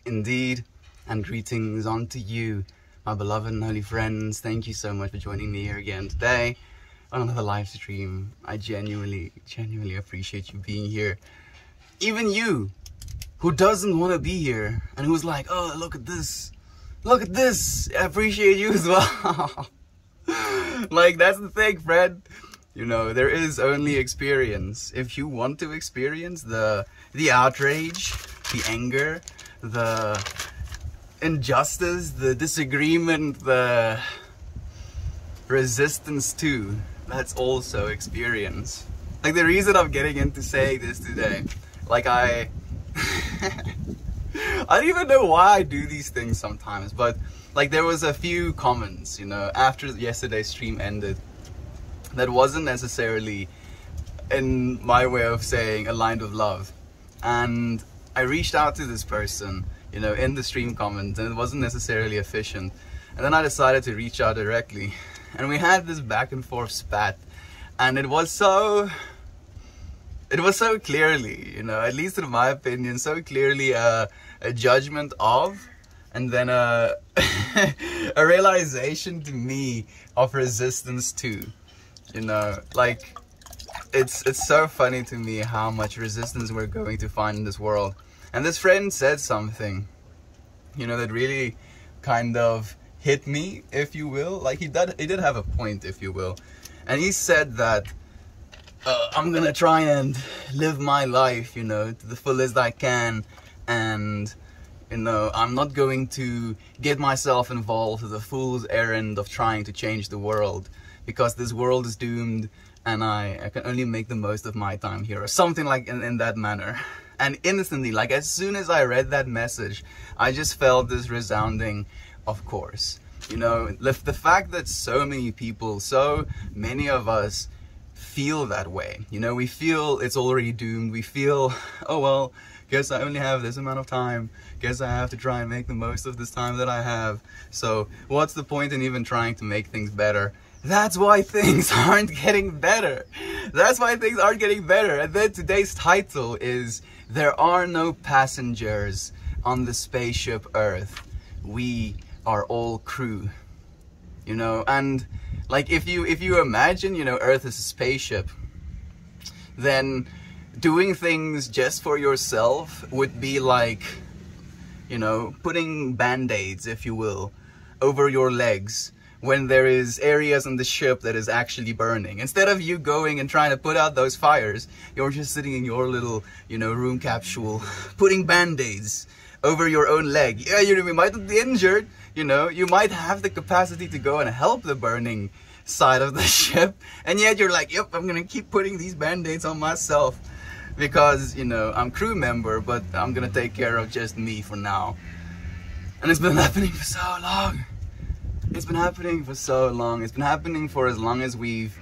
Indeed, and greetings unto you, my beloved and holy friends. Thank you so much for joining me here again today on another live stream. I genuinely appreciate you being here. Even you, who doesn't want to be here and who's like, oh, look at this, I appreciate you as well. Like, that's the thing, friend. You know, there is only experience. If you want to experience the outrage, the anger, the injustice, the disagreement, the resistance too, that's also experience. Like, the reason I'm getting into saying this today, like I don't even know why I do these things sometimes, but like there was a few comments, you know, after yesterday's stream ended that wasn't necessarily, in my way of saying, aligned with love. And I reached out to this person, you know, in the stream comments, and it wasn't necessarily efficient. And then I decided to reach out directly, and we had this back and forth spat, and it was so clearly, you know, at least in my opinion, so clearly a judgment of, and then a realization to me of resistance to. You know, like, it's so funny to me how much resistance we're going to find in this world. And this friend said something, you know, that really kind of hit me, if you will. Like, he did have a point, if you will. And he said that I'm gonna try and live my life, you know, to the fullest I can, and you know, I'm not going to get myself involved with the fool's errand of trying to change the world, because this world is doomed and I can only make the most of my time here, or something like in that manner. And instantly, like as soon as I read that message, I just felt this resounding, of course. You know, the fact that so many people, so many of us feel that way. You know, we feel it's already doomed. We feel, oh well, guess I only have this amount of time. Guess I have to try and make the most of this time that I have. So what's the point in even trying to make things better? That's why things aren't getting better. That's why things aren't getting better. And then today's title is, there are no passengers on the spaceship Earth. We are all crew. You know, and like if you imagine, you know, Earth is a spaceship, then doing things just for yourself would be like, you know, putting band-aids, if you will, over your legs when there is areas on the ship that is actually burning. Instead of you going and trying to put out those fires, you're just sitting in your little, you know, room capsule, putting band-aids over your own leg. Yeah, you might be injured, you know, you might have the capacity to go and help the burning side of the ship, and yet you're like, yep, I'm gonna keep putting these band-aids on myself because, you know, I'm crew member, but I'm gonna take care of just me for now. And it's been happening for so long. It's been happening for so long. It's been happening for as long as we've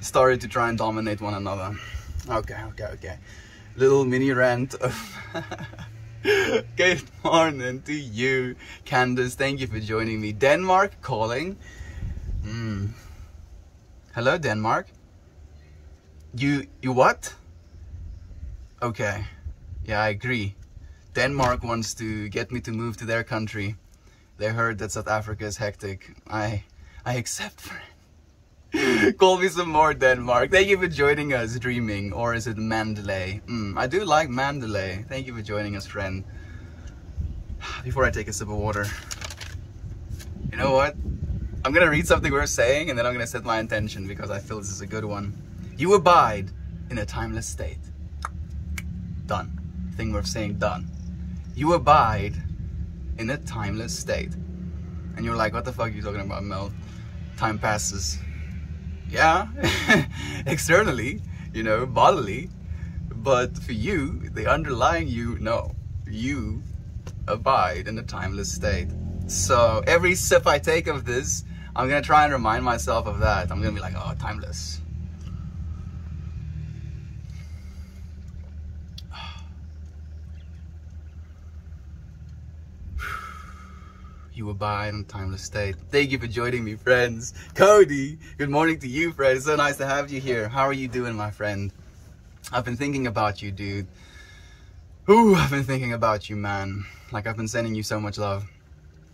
started to try and dominate one another. Okay. Little mini rant of good morning to you, Candace. Thank you for joining me. Denmark calling. Hello, Denmark. You what? Okay. Yeah, I agree. Denmark wants to get me to move to their country. They heard that South Africa is hectic. I accept, friend. Call me some more, Denmark. Thank you for joining us, Dreaming. Or is it Mandalay? I do like Mandalay. Thank you for joining us, friend. Before I take a sip of water, you know what? I'm gonna read something we're saying, and then I'm gonna set my intention, because I feel this is a good one. You abide in a timeless state. Done. Thing we're saying, done. You abide in a timeless state. And you're like, what the fuck are you talking about, Mel? Time passes. Yeah, externally, you know, bodily, but for you, the underlying you, no, you abide in a timeless state. So every sip I take of this, I'm gonna try and remind myself of that. I'm gonna be like, oh, timeless. You abide in a timeless state. Thank you for joining me, friends. Cody, good morning to you, friend. It's so nice to have you here. How are you doing, my friend? I've been thinking about you, dude. Ooh, I've been thinking about you, man. Like, I've been sending you so much love.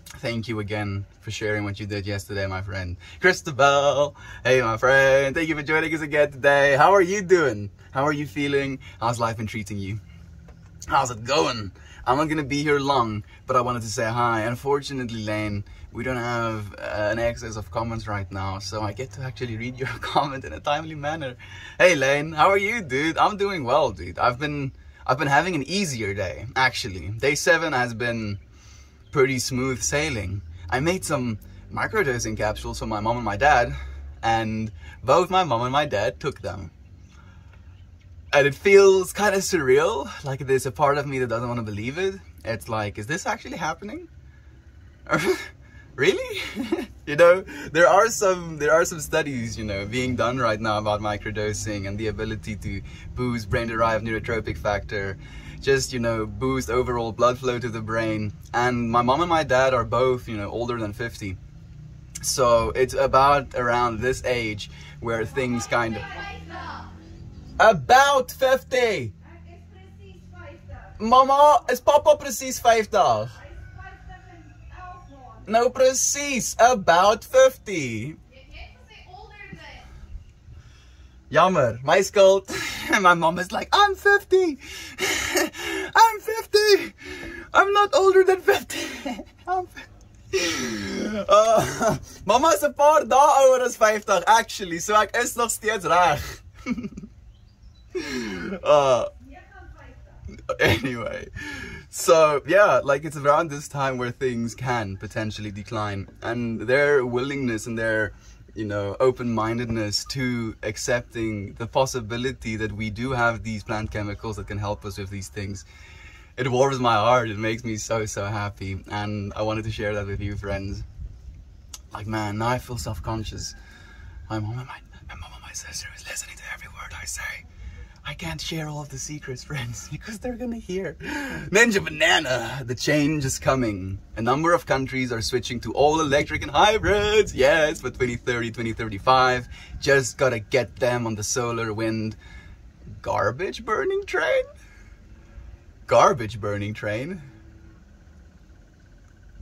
Thank you again for sharing what you did yesterday, my friend. Christabel, hey, my friend. Thank you for joining us again today. How are you doing? How are you feeling? How's life been treating you? How's it going? I'm not gonna be here long, but I wanted to say hi. Unfortunately, Lane, we don't have an excess of comments right now, so I get to actually read your comment in a timely manner. Hey, Lane, how are you, dude? I'm doing well, dude. I've been having an easier day, actually. Day 7 has been pretty smooth sailing. I made some microdosing capsules for my mom and my dad, and both my mom and my dad took them. And it feels kind of surreal, like there's a part of me that doesn't want to believe it. It's like, is this actually happening? Really? You know, there are some studies, you know, being done right now about microdosing and the ability to boost brain-derived neurotropic factor, just, you know, boost overall blood flow to the brain. And my mom and my dad are both, you know, older than 50. So it's about around this age where things kind of... About 50! Mama, is papa precies 50? No, precies, about 50. Jammer, my skuld. My mom is like, I'm 50. I'm 50. I'm not older than 50. I'm 50. Mama is 'n paar dae ouer as 50 actually, so ek is nog steeds reg. Anyway, so yeah, like it's around this time where things can potentially decline, and their willingness and their, you know, open-mindedness to accepting the possibility that we do have these plant chemicals that can help us with these things, it warms my heart. It makes me so happy, and I wanted to share that with you, friends. Like, man, now I feel self-conscious. My mom and my sister is listening to every word I say. I can't share all of the secrets, friends, because they're gonna hear. Ninja Banana, the change is coming. A number of countries are switching to all electric and hybrids. Yes, for 2030, 2035. Just gotta get them on the solar, wind, garbage burning train? Garbage burning train?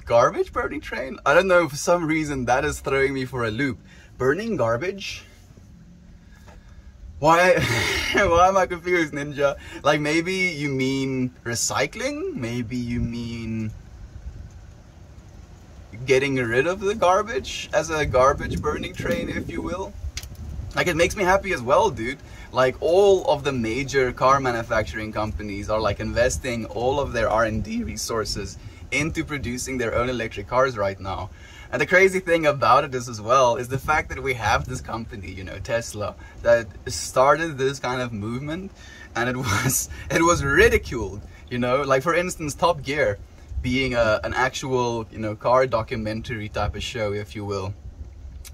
Garbage burning train? I don't know, for some reason that is throwing me for a loop. Burning garbage? Why am I confused, Ninja? Like, maybe you mean recycling? Maybe you mean getting rid of the garbage as a garbage burning train, if you will? Like, it makes me happy as well, dude. Like, all of the major car manufacturing companies are like investing all of their R&D resources into producing their own electric cars right now. And the crazy thing about it is as well is the fact that we have this company, you know, Tesla, that started this kind of movement, and it was ridiculed, you know, like for instance Top Gear being an actual, you know, car documentary type of show, if you will,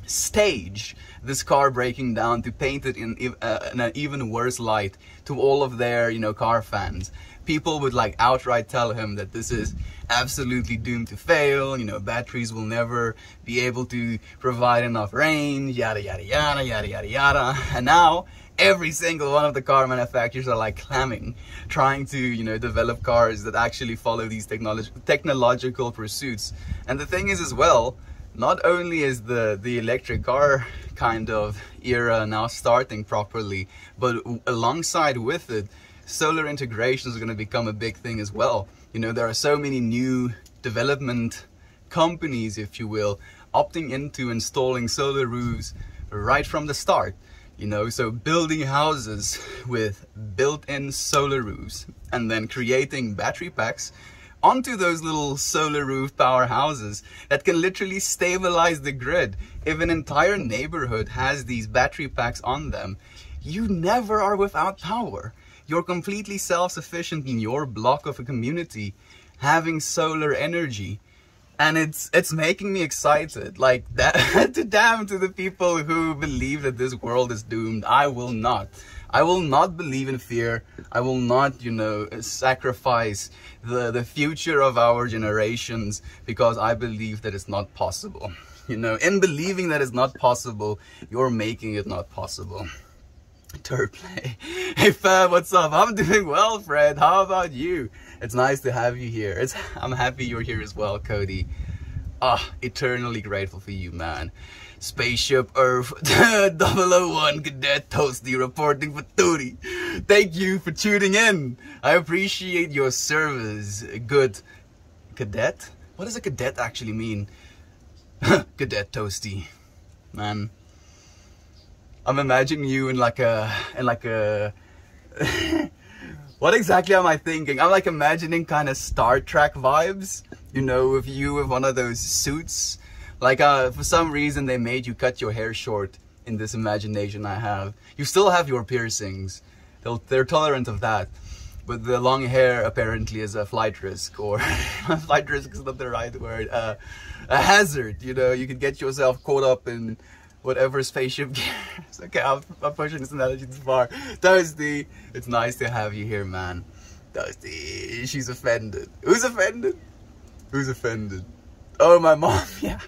staged this car breaking down to paint it in an even worse light to all of their, you know, car fans. People would like outright tell him that this is absolutely doomed to fail, you know, batteries will never be able to provide enough range, yada yada yada yada yada yada. And now every single one of the car manufacturers are like clamming, trying to, you know, develop cars that actually follow these technological pursuits. And the thing is as well, not only is the electric car kind of era now starting properly, but alongside with it, solar integration is going to become a big thing as well. You know, there are so many new development companies, if you will, opting into installing solar roofs right from the start. You know, so building houses with built-in solar roofs and then creating battery packs onto those little solar roof power houses that can literally stabilize the grid. If an entire neighborhood has these battery packs on them, you never are without power. You're completely self-sufficient in your block of a community having solar energy. And it's making me excited. Like, that damn to the people who believe that this world is doomed. I will not. I will not believe in fear. I will not, you know, sacrifice the future of our generations because I believe that it's not possible. You know, in believing that it's not possible, you're making it not possible. Third play. Hey fam, what's up? I'm doing well, Fred. How about you? It's nice to have you here. I'm happy you're here as well, Cody. Eternally grateful for you, man. Spaceship Earth 001 Cadet Toasty reporting for duty. Thank you for tuning in. I appreciate your service. Good cadet? What does a cadet actually mean? Cadet Toasty, man. I'm imagining you in like a what exactly am I thinking? I'm like imagining kind of Star Trek vibes, you know, with you with one of those suits. Like for some reason they made you cut your hair short in this imagination I have. You still have your piercings. They're tolerant of that. But the long hair apparently is a flight risk, or flight risk is not the right word, a hazard, you know. You could get yourself caught up in whatever spaceship gear. Okay, I'm pushing this analogy too far. Toasty, it's nice to have you here, man. Toasty, she's offended. Who's offended? Who's offended? Oh, my mom, yeah.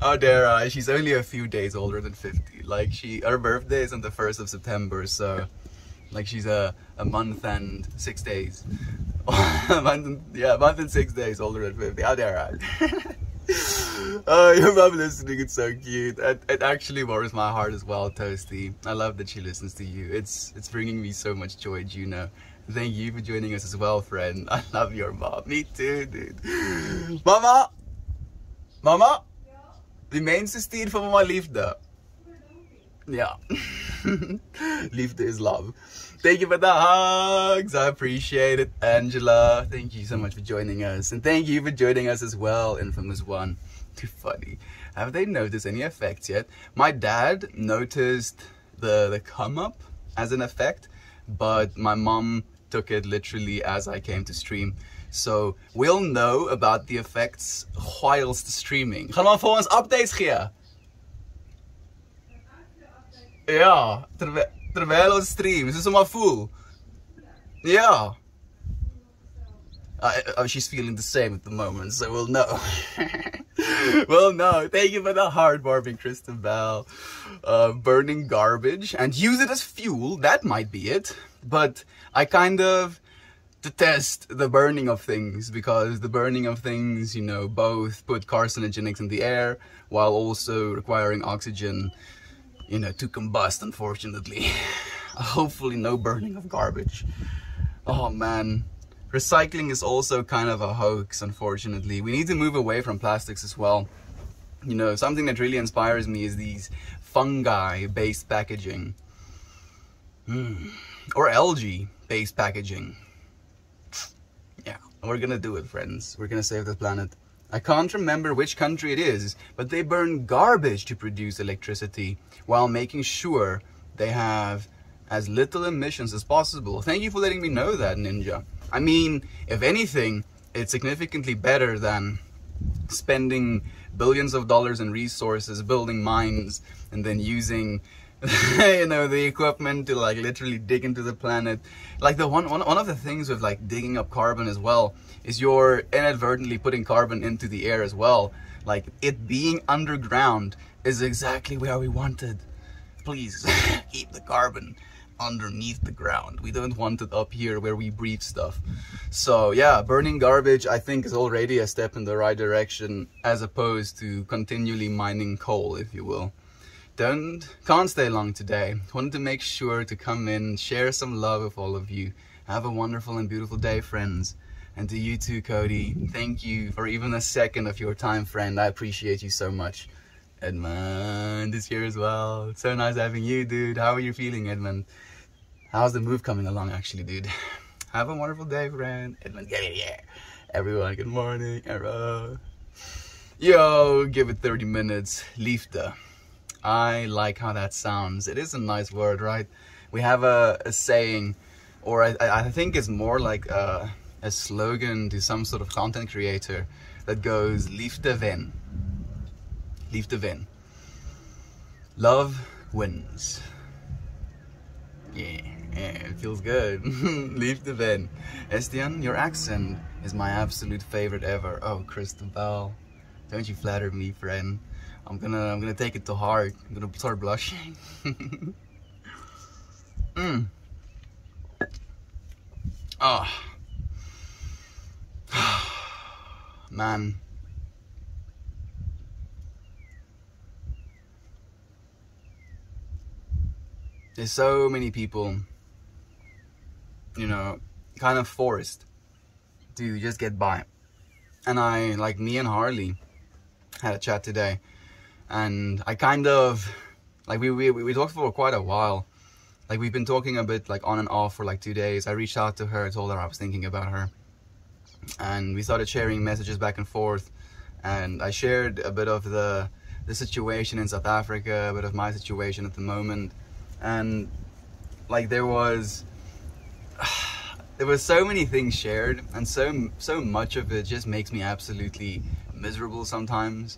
How dare I? She's only a few days older than 50. Like, her birthday is on the 1st of September, so like she's a month and 6 days. a month and 6 days older than 50. How dare I? Oh, your mom listening, it's so cute. It actually warms my heart as well, Toasty. I love that she listens to you. It's bringing me so much joy, Juno. Thank you for joining us as well, friend. I love your mom. Me too, dude. Mama! Mama! Die mensen sturen van mama liefde. Ja. Liefde is love. Thank you for the hugs. I appreciate it. Angela, thank you so much for joining us. And thank you for joining us as well, Infamous One. Too funny. Have they noticed any effects yet? My dad noticed the come up as an effect, but my mom took it literally as I came to stream. So we'll know about the effects whilst streaming. Gaan we voor ons updates geven? Ja, terwijl ons stream. Is het maar full? Ja. She's feeling the same at the moment, so we'll know. We'll know. Thank you for the heartwarming, Kristen Bell. Burning garbage and use it as fuel. That might be it. But I kind of detest the burning of things, because the burning of things, you know, both put carcinogenics in the air while also requiring oxygen, you know, to combust, unfortunately. Hopefully no burning of garbage. Oh man. Recycling is also kind of a hoax, unfortunately. We need to move away from plastics as well. You know, something that really inspires me is these fungi-based packaging. Or algae-based packaging. Yeah, we're gonna do it, friends. We're gonna save the planet. I can't remember which country it is, but they burn garbage to produce electricity while making sure they have as little emissions as possible. Thank you for letting me know that, Ninja. I mean, if anything, it's significantly better than spending billions of dollars in resources, building mines, and then using, you know, the equipment to like literally dig into the planet. Like the one of the things with like digging up carbon as well is you're inadvertently putting carbon into the air as well. Like it being underground is exactly where we wanted. Please keep the carbon underneath the ground. We don't want it up here where we breathe stuff. So yeah, burning garbage I think is already a step in the right direction, as opposed to continually mining coal, if you will. Can't stay long today. Wanted to make sure to come in, share some love with all of you. Have a wonderful and beautiful day, friends. And to you too, Cody, thank you for even a second of your time, friend. I appreciate you so much. Edmund is here as well. It's so nice having you, dude. How are you feeling, Edmund? How's the move coming along, actually, dude? Have a wonderful day, friend. Edmund, get in here. Everyone, good morning. Yo, give it 30 minutes. Liefde. I like how that sounds. It is a nice word, right? We have a saying, or I think it's more like a slogan to some sort of content creator that goes, Liefde wen. Liefde wen. Love wins. Yeah, it feels good. Liefde wen. Estienne, your accent is my absolute favorite ever. Oh, Kristen Bell, don't you flatter me, friend. I'm gonna take it to heart. I'm gonna start blushing. Oh. Man. There's so many people, you know, kind of forced to just get by. And like me and Harley had a chat today, and I kind of, like we talked for quite a while. Like we've been talking a bit like on and off for like 2 days. I reached out to her, told her I was thinking about her, and we started sharing messages back and forth. And I shared a bit of the situation in South Africa, a bit of my situation at the moment, and like there was so many things shared, and so much of it just makes me absolutely miserable sometimes,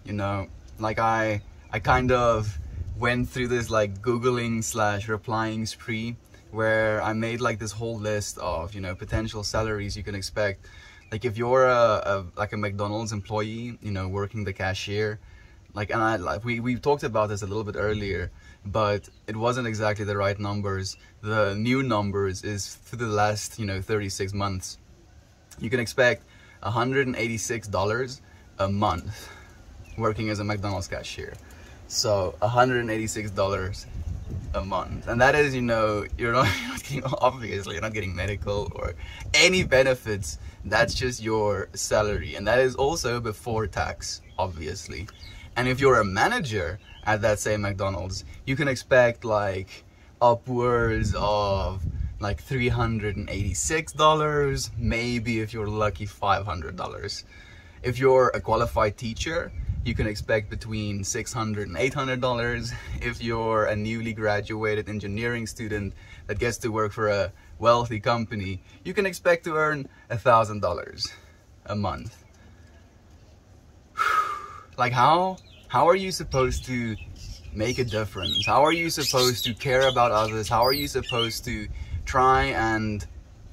you know. Like I kind of went through this like googling / replying spree where I made like this whole list of, you know, potential salaries you can expect. Like if you're like a McDonald's employee, you know, working the cashier, like, and we talked about this a little bit earlier, but it wasn't exactly the right numbers. The new numbers is for the last, you know, 36 months. You can expect $186 a month working as a McDonald's cashier. So $186 a month, and that is, you know, you're not getting, obviously you're not getting medical or any benefits. That's just your salary, and that is also before tax, obviously. And if you're a manager at that same McDonald's, you can expect like upwards of like $386, maybe if you're lucky $500. If you're a qualified teacher, you can expect between $600 and $800. If you're a newly graduated engineering student that gets to work for a wealthy company, you can expect to earn $1,000 a month. Like how are you supposed to make a difference? How are you supposed to care about others? How are you supposed to try and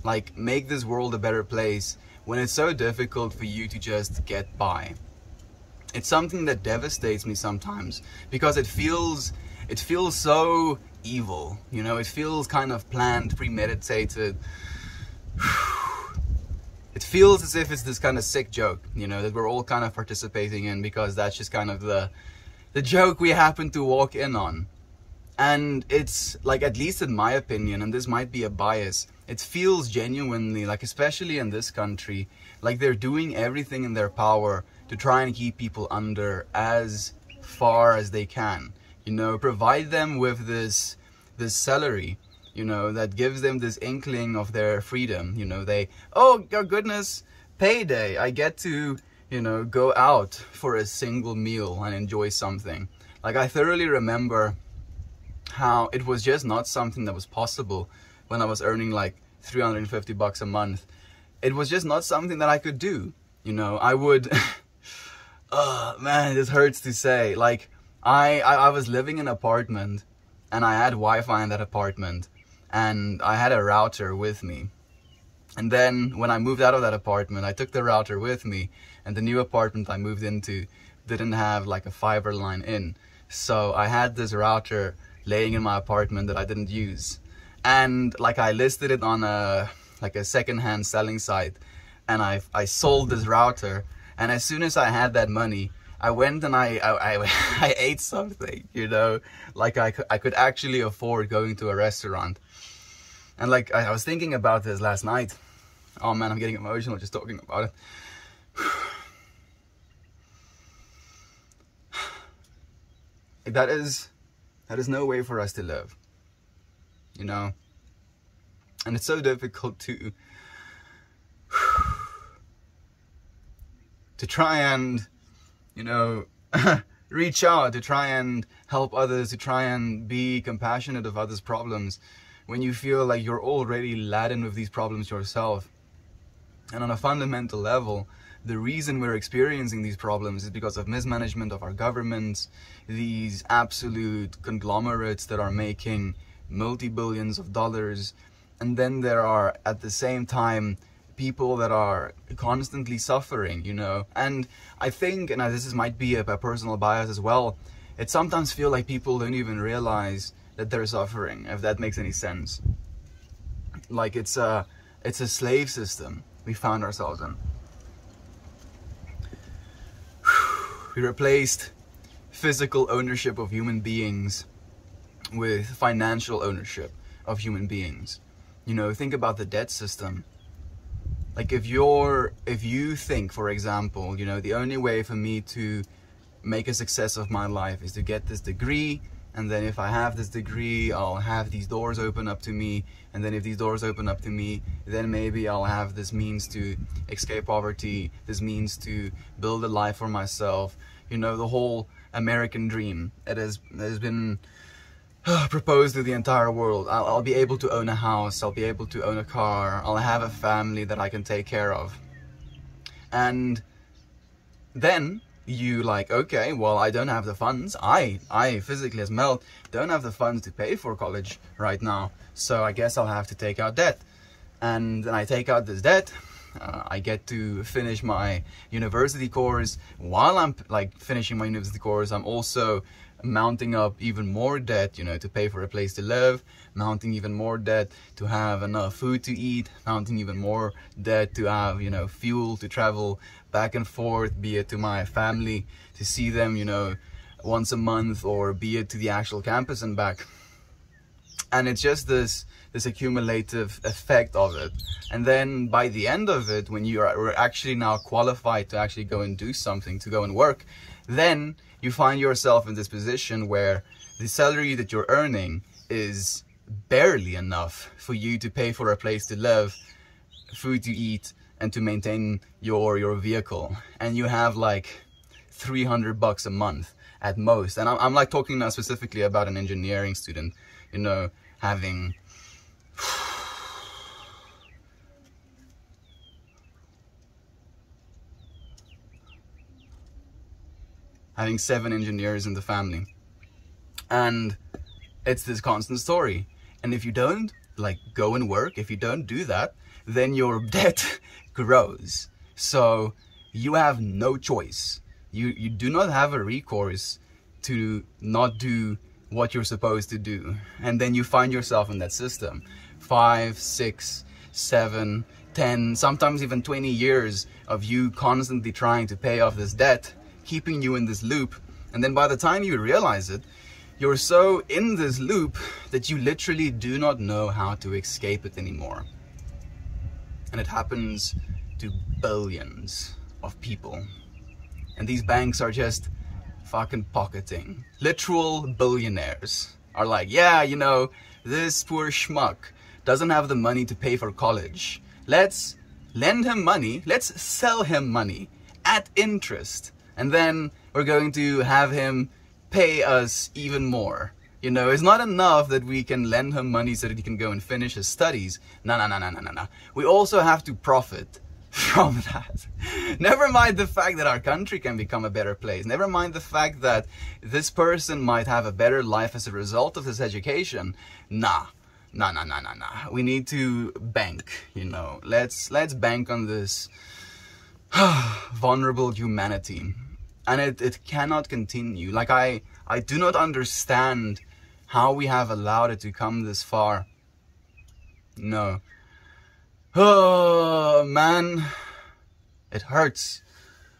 like make this world a better place when it's so difficult for you to just get by? It's something that devastates me sometimes, because it feels so evil, you know. It feels kind of planned, premeditated. It feels as if it's this kind of sick joke, you know, that we're all kind of participating in, because that's just kind of the joke we happen to walk in on. And it's like, at least in my opinion, and this might be a bias, it feels genuinely like, especially in this country, like they're doing everything in their power to try and keep people under as far as they can, you know, provide them with this salary, you know, that gives them this inkling of their freedom. You know, oh goodness, payday, I get to, you know, go out for a single meal and enjoy something. Like I thoroughly remember how it was just not something that was possible when I was earning like $350 a month. It was just not something that I could do, you know. I would man, this hurts to say, like I was living in an apartment, and I had Wi-Fi in that apartment, and I had a router with me. And then when I moved out of that apartment, I took the router with me, and the new apartment I moved into didn't have like a fiber line in. So I had this router laying in my apartment that I didn't use. And like I listed it on a second-hand selling site, and I sold this router. And as soon as I had that money, I went and I ate something, you know, like I could actually afford going to a restaurant. And like I was thinking about this last night. Oh man, I'm getting emotional just talking about it. That is no way for us to live, you know. And it's so difficult to try and, you know, reach out, to try and help others, to try and be compassionate of others' problems, when you feel like you're already laden with these problems yourself. And on a fundamental level, the reason we're experiencing these problems is because of mismanagement of our governments, these absolute conglomerates that are making multi-billions of dollars. And then there are, at the same time, people that are constantly suffering, you know. And I think, and this might be a personal bias as well, it sometimes feels like people don't even realize that they're suffering, if that makes any sense. Like it's a slave system we found ourselves in. We replaced physical ownership of human beings with financial ownership of human beings. You know, think about the debt system. Like if you think, for example, you know, the only way for me to make a success of my life is to get this degree, and then if I have this degree, I'll have these doors open up to me, and then if these doors open up to me, then maybe I'll have this means to escape poverty, this means to build a life for myself. You know, the whole American dream that has been proposed to the entire world. I'll be able to own a house, I'll be able to own a car, I'll have a family that I can take care of. And then you like, okay, well, I don't have the funds. I physically, as Mel, don't have the funds to pay for college right now. So I guess I'll have to take out debt. And then I take out this debt. I get to finish my university course. While I'm like finishing my university course, I'm also mounting up even more debt, you know, to pay for a place to live, mounting even more debt to have enough food to eat, mounting even more debt to have, you know, fuel to travel back and forth, be it to my family, to see them, you know, once a month, or be it to the actual campus and back. And it's just this accumulative effect of it. And then by the end of it, when you are actually now qualified to actually go and do something, to go and work, then you find yourself in this position where the salary that you're earning is barely enough for you to pay for a place to live, food to eat, and to maintain your vehicle. And you have like $300 a month at most. And I'm like talking now specifically about an engineering student, you know, having having 7 engineers in the family. And it's this constant story. And if you don't like go and work, if you don't do that, then your debt grows. So you have no choice. You do not have a recourse to not do what you're supposed to do. And then you find yourself in that system. 5, 6, 7, 10, sometimes even 20 years of you constantly trying to pay off this debt, keeping you in this loop. And then by the time you realize it, you're so in this loop that you literally do not know how to escape it anymore. And it happens to billions of people. And these banks are just fucking pocketing. Literal billionaires are like, yeah, you know, this poor schmuck doesn't have the money to pay for college. Let's lend him money, let's sell him money at interest. And then we're going to have him pay us even more. You know, it's not enough that we can lend him money so that he can go and finish his studies. No. We also have to profit from that. Never mind the fact that our country can become a better place. Never mind the fact that this person might have a better life as a result of this education. Nah. We need to bank, you know. Let's bank on this vulnerable humanity. And it cannot continue. Like I do not understand how we have allowed it to come this far. No. Oh man, it hurts.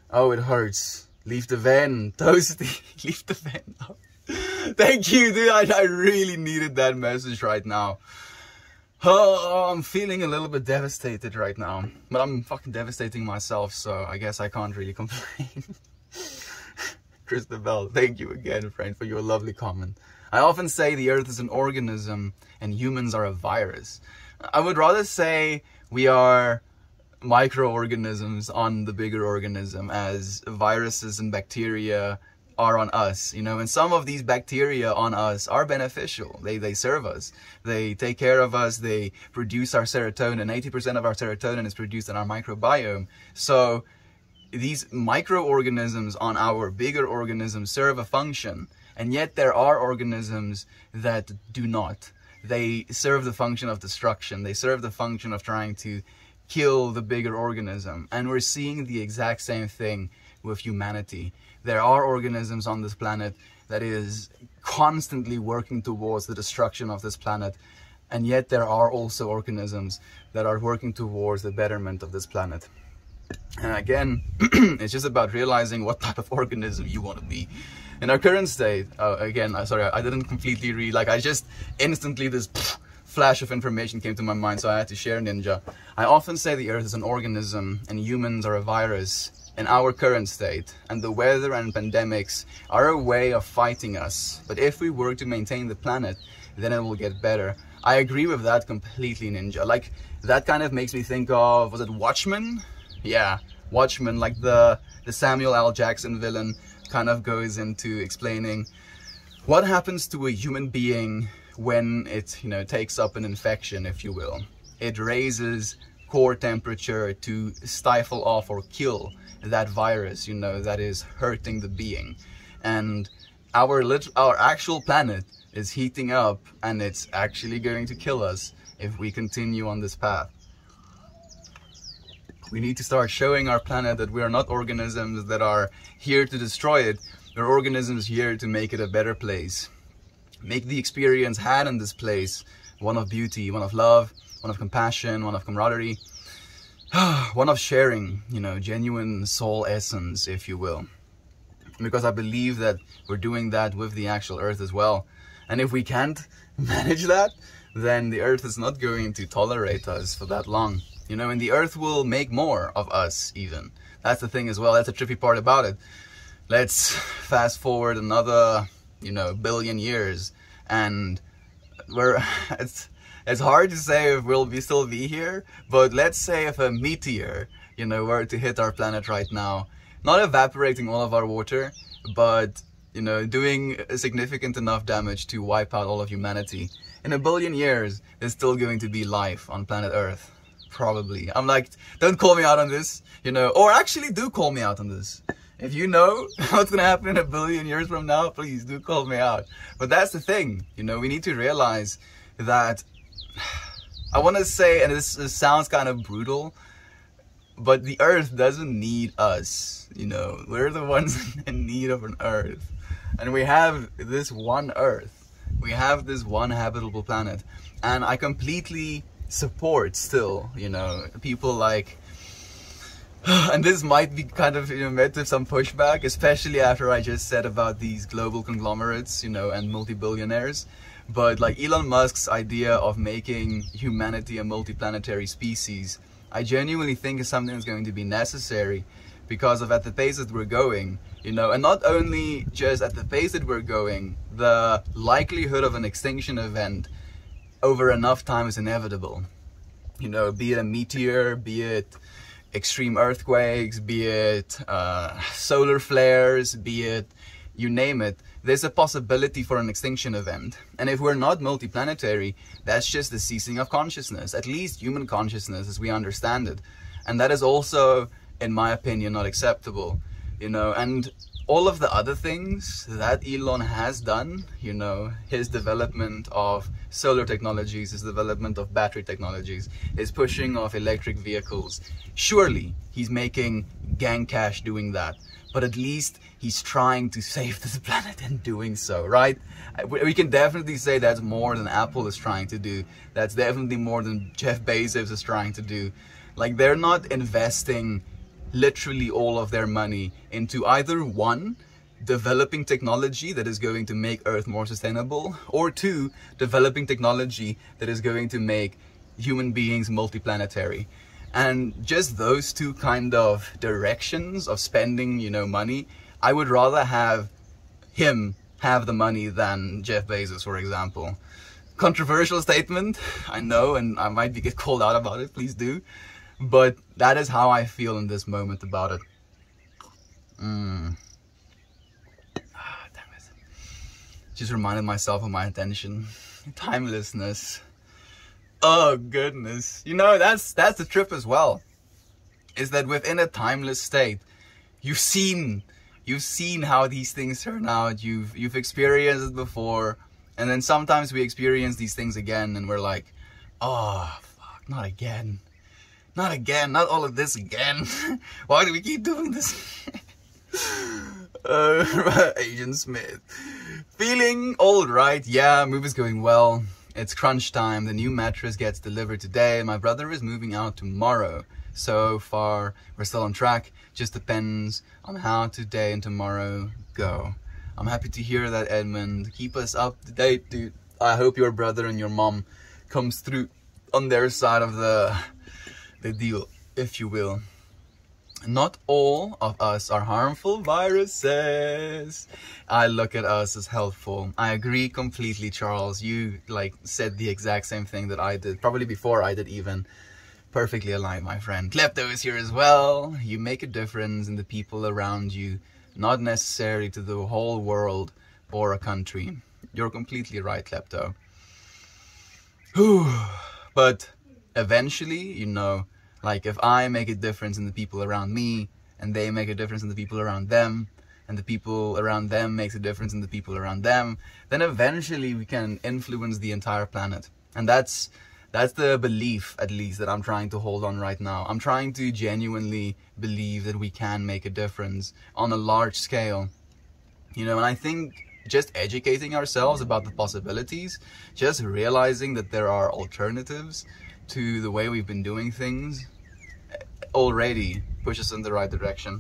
Oh, it hurts. Leave the van, Toasty. Leave the van up. Thank you, dude. I really needed that message right now. Oh, I'm feeling a little bit devastated right now, but I'm fucking devastating myself, so I guess I can't really complain. Christabel, thank you again, friend, for your lovely comment. I often say the earth is an organism and humans are a virus. I would rather say we are microorganisms on the bigger organism, as viruses and bacteria are on us, you know, and some of these bacteria on us are beneficial. They serve us. They take care of us. They produce our serotonin. 80% of our serotonin is produced in our microbiome. So these microorganisms on our bigger organisms serve a function, and yet there are organisms that do not. They serve the function of destruction. They serve the function of trying to kill the bigger organism. And we're seeing the exact same thing with humanity. There are organisms on this planet that is constantly working towards the destruction of this planet. And yet there are also organisms that are working towards the betterment of this planet. And again, it's just about realizing what type of organism you want to be. In our current state, again, sorry, I didn't completely read, like I just instantly this flash of information came to my mind, so I had to share Ninja. I often say the Earth is an organism and humans are a virus in our current state, and the weather and pandemics are a way of fighting us. But if we work to maintain the planet, then it will get better. I agree with that completely, Ninja. Like, that kind of makes me think of, was it Watchmen? Yeah, Watchmen, like the Samuel L. Jackson villain kind of goes into explaining what happens to a human being when it, you know, takes up an infection, if you will. It raises core temperature to stifle off or kill that virus, you know, that is hurting the being. And our actual planet is heating up, and it's actually going to kill us if we continue on this path. We need to start showing our planet that we are not organisms that are here to destroy it. We're organisms here to make it a better place. Make the experience had in this place one of beauty, one of love, one of compassion, one of camaraderie, one of sharing, you know, genuine soul essence, if you will. Because I believe that we're doing that with the actual Earth as well. And if we can't manage that, then the Earth is not going to tolerate us for that long. You know, and the Earth will make more of us even. That's the thing as well. That's the trippy part about it. Let's fast forward another, you know, billion years, and it's hard to say if we'll still be here, but let's say if a meteor, you know, were to hit our planet right now, not evaporating all of our water, but, you know, doing significant enough damage to wipe out all of humanity. In a billion years, there's still going to be life on planet Earth. Probably. I'm like, don't call me out on this, you know, or actually do call me out on this. If you know what's gonna happen in a billion years from now, please do call me out. But that's the thing, you know, we need to realize that, I want to say, and this sounds kind of brutal, but the Earth doesn't need us, you know, we're the ones in need of an Earth. And we have this one Earth, we have this one habitable planet, and I completely support still, you know, people like, and this might be kind of, you know, met with some pushback, especially after I just said about these global conglomerates, you know, and multi-billionaires. But like Elon Musk's idea of making humanity a multi-planetary species, I genuinely think is something that's going to be necessary because of at the pace that we're going, you know, and not only just at the pace that we're going, the likelihood of an extinction event over enough time is inevitable. You know, be it a meteor, be it extreme earthquakes, be it solar flares, be it, you name it, there's a possibility for an extinction event. And if we're not multiplanetary, that's just the ceasing of consciousness, at least human consciousness as we understand it. And that is also, in my opinion, not acceptable, you know. And all of the other things that Elon has done, you know, his development of solar technologies, his development of battery technologies, his pushing of electric vehicles, surely he's making gang cash doing that. But at least he's trying to save this planet in doing so, right? We can definitely say that's more than Apple is trying to do. That's definitely more than Jeff Bezos is trying to do. Like, they're not investing literally all of their money into either one, developing technology that is going to make Earth more sustainable, or two, developing technology that is going to make human beings multiplanetary. And just those two kind of directions of spending, you know, money, I would rather have him have the money than Jeff Bezos, for example. Controversial statement, I know, and I might get called out about it, please do. But that is how I feel in this moment about it. Damn it. Just reminded myself of my attention. Timelessness. Oh goodness. You know, that's the trip as well. Is that within a timeless state, you've seen how these things turn out. You've experienced it before, and then sometimes we experience these things again and we're like, oh fuck, not again. Not again, not all of this again. Why do we keep doing this? Agent Smith. Feeling alright, yeah, move is going well. It's crunch time, the new mattress gets delivered today, and my brother is moving out tomorrow. So far, we're still on track, just depends on how today and tomorrow go. I'm happy to hear that, Edmund. Keep us up to date, dude. I hope your brother and your mom comes through on their side of the deal, if you will. Not all of us are harmful viruses. I look at us as helpful. I agree completely, Charles. You said the exact same thing that I did, probably before I did even. Perfectly aligned, my friend. Klepto is here as well. You make a difference in the people around you, not necessarily to the whole world or a country. You're completely right, Klepto. But eventually, you know, if I make a difference in the people around me, and they make a difference in the people around them, and the people around them makes a difference in the people around them, then eventually we can influence the entire planet. And that's the belief, at least, that I'm trying to hold on right now. I'm trying to genuinely believe that we can make a difference on a large scale. You know, and I think just educating ourselves about the possibilities, just realizing that there are alternatives to the way we've been doing things, already pushes in the right direction.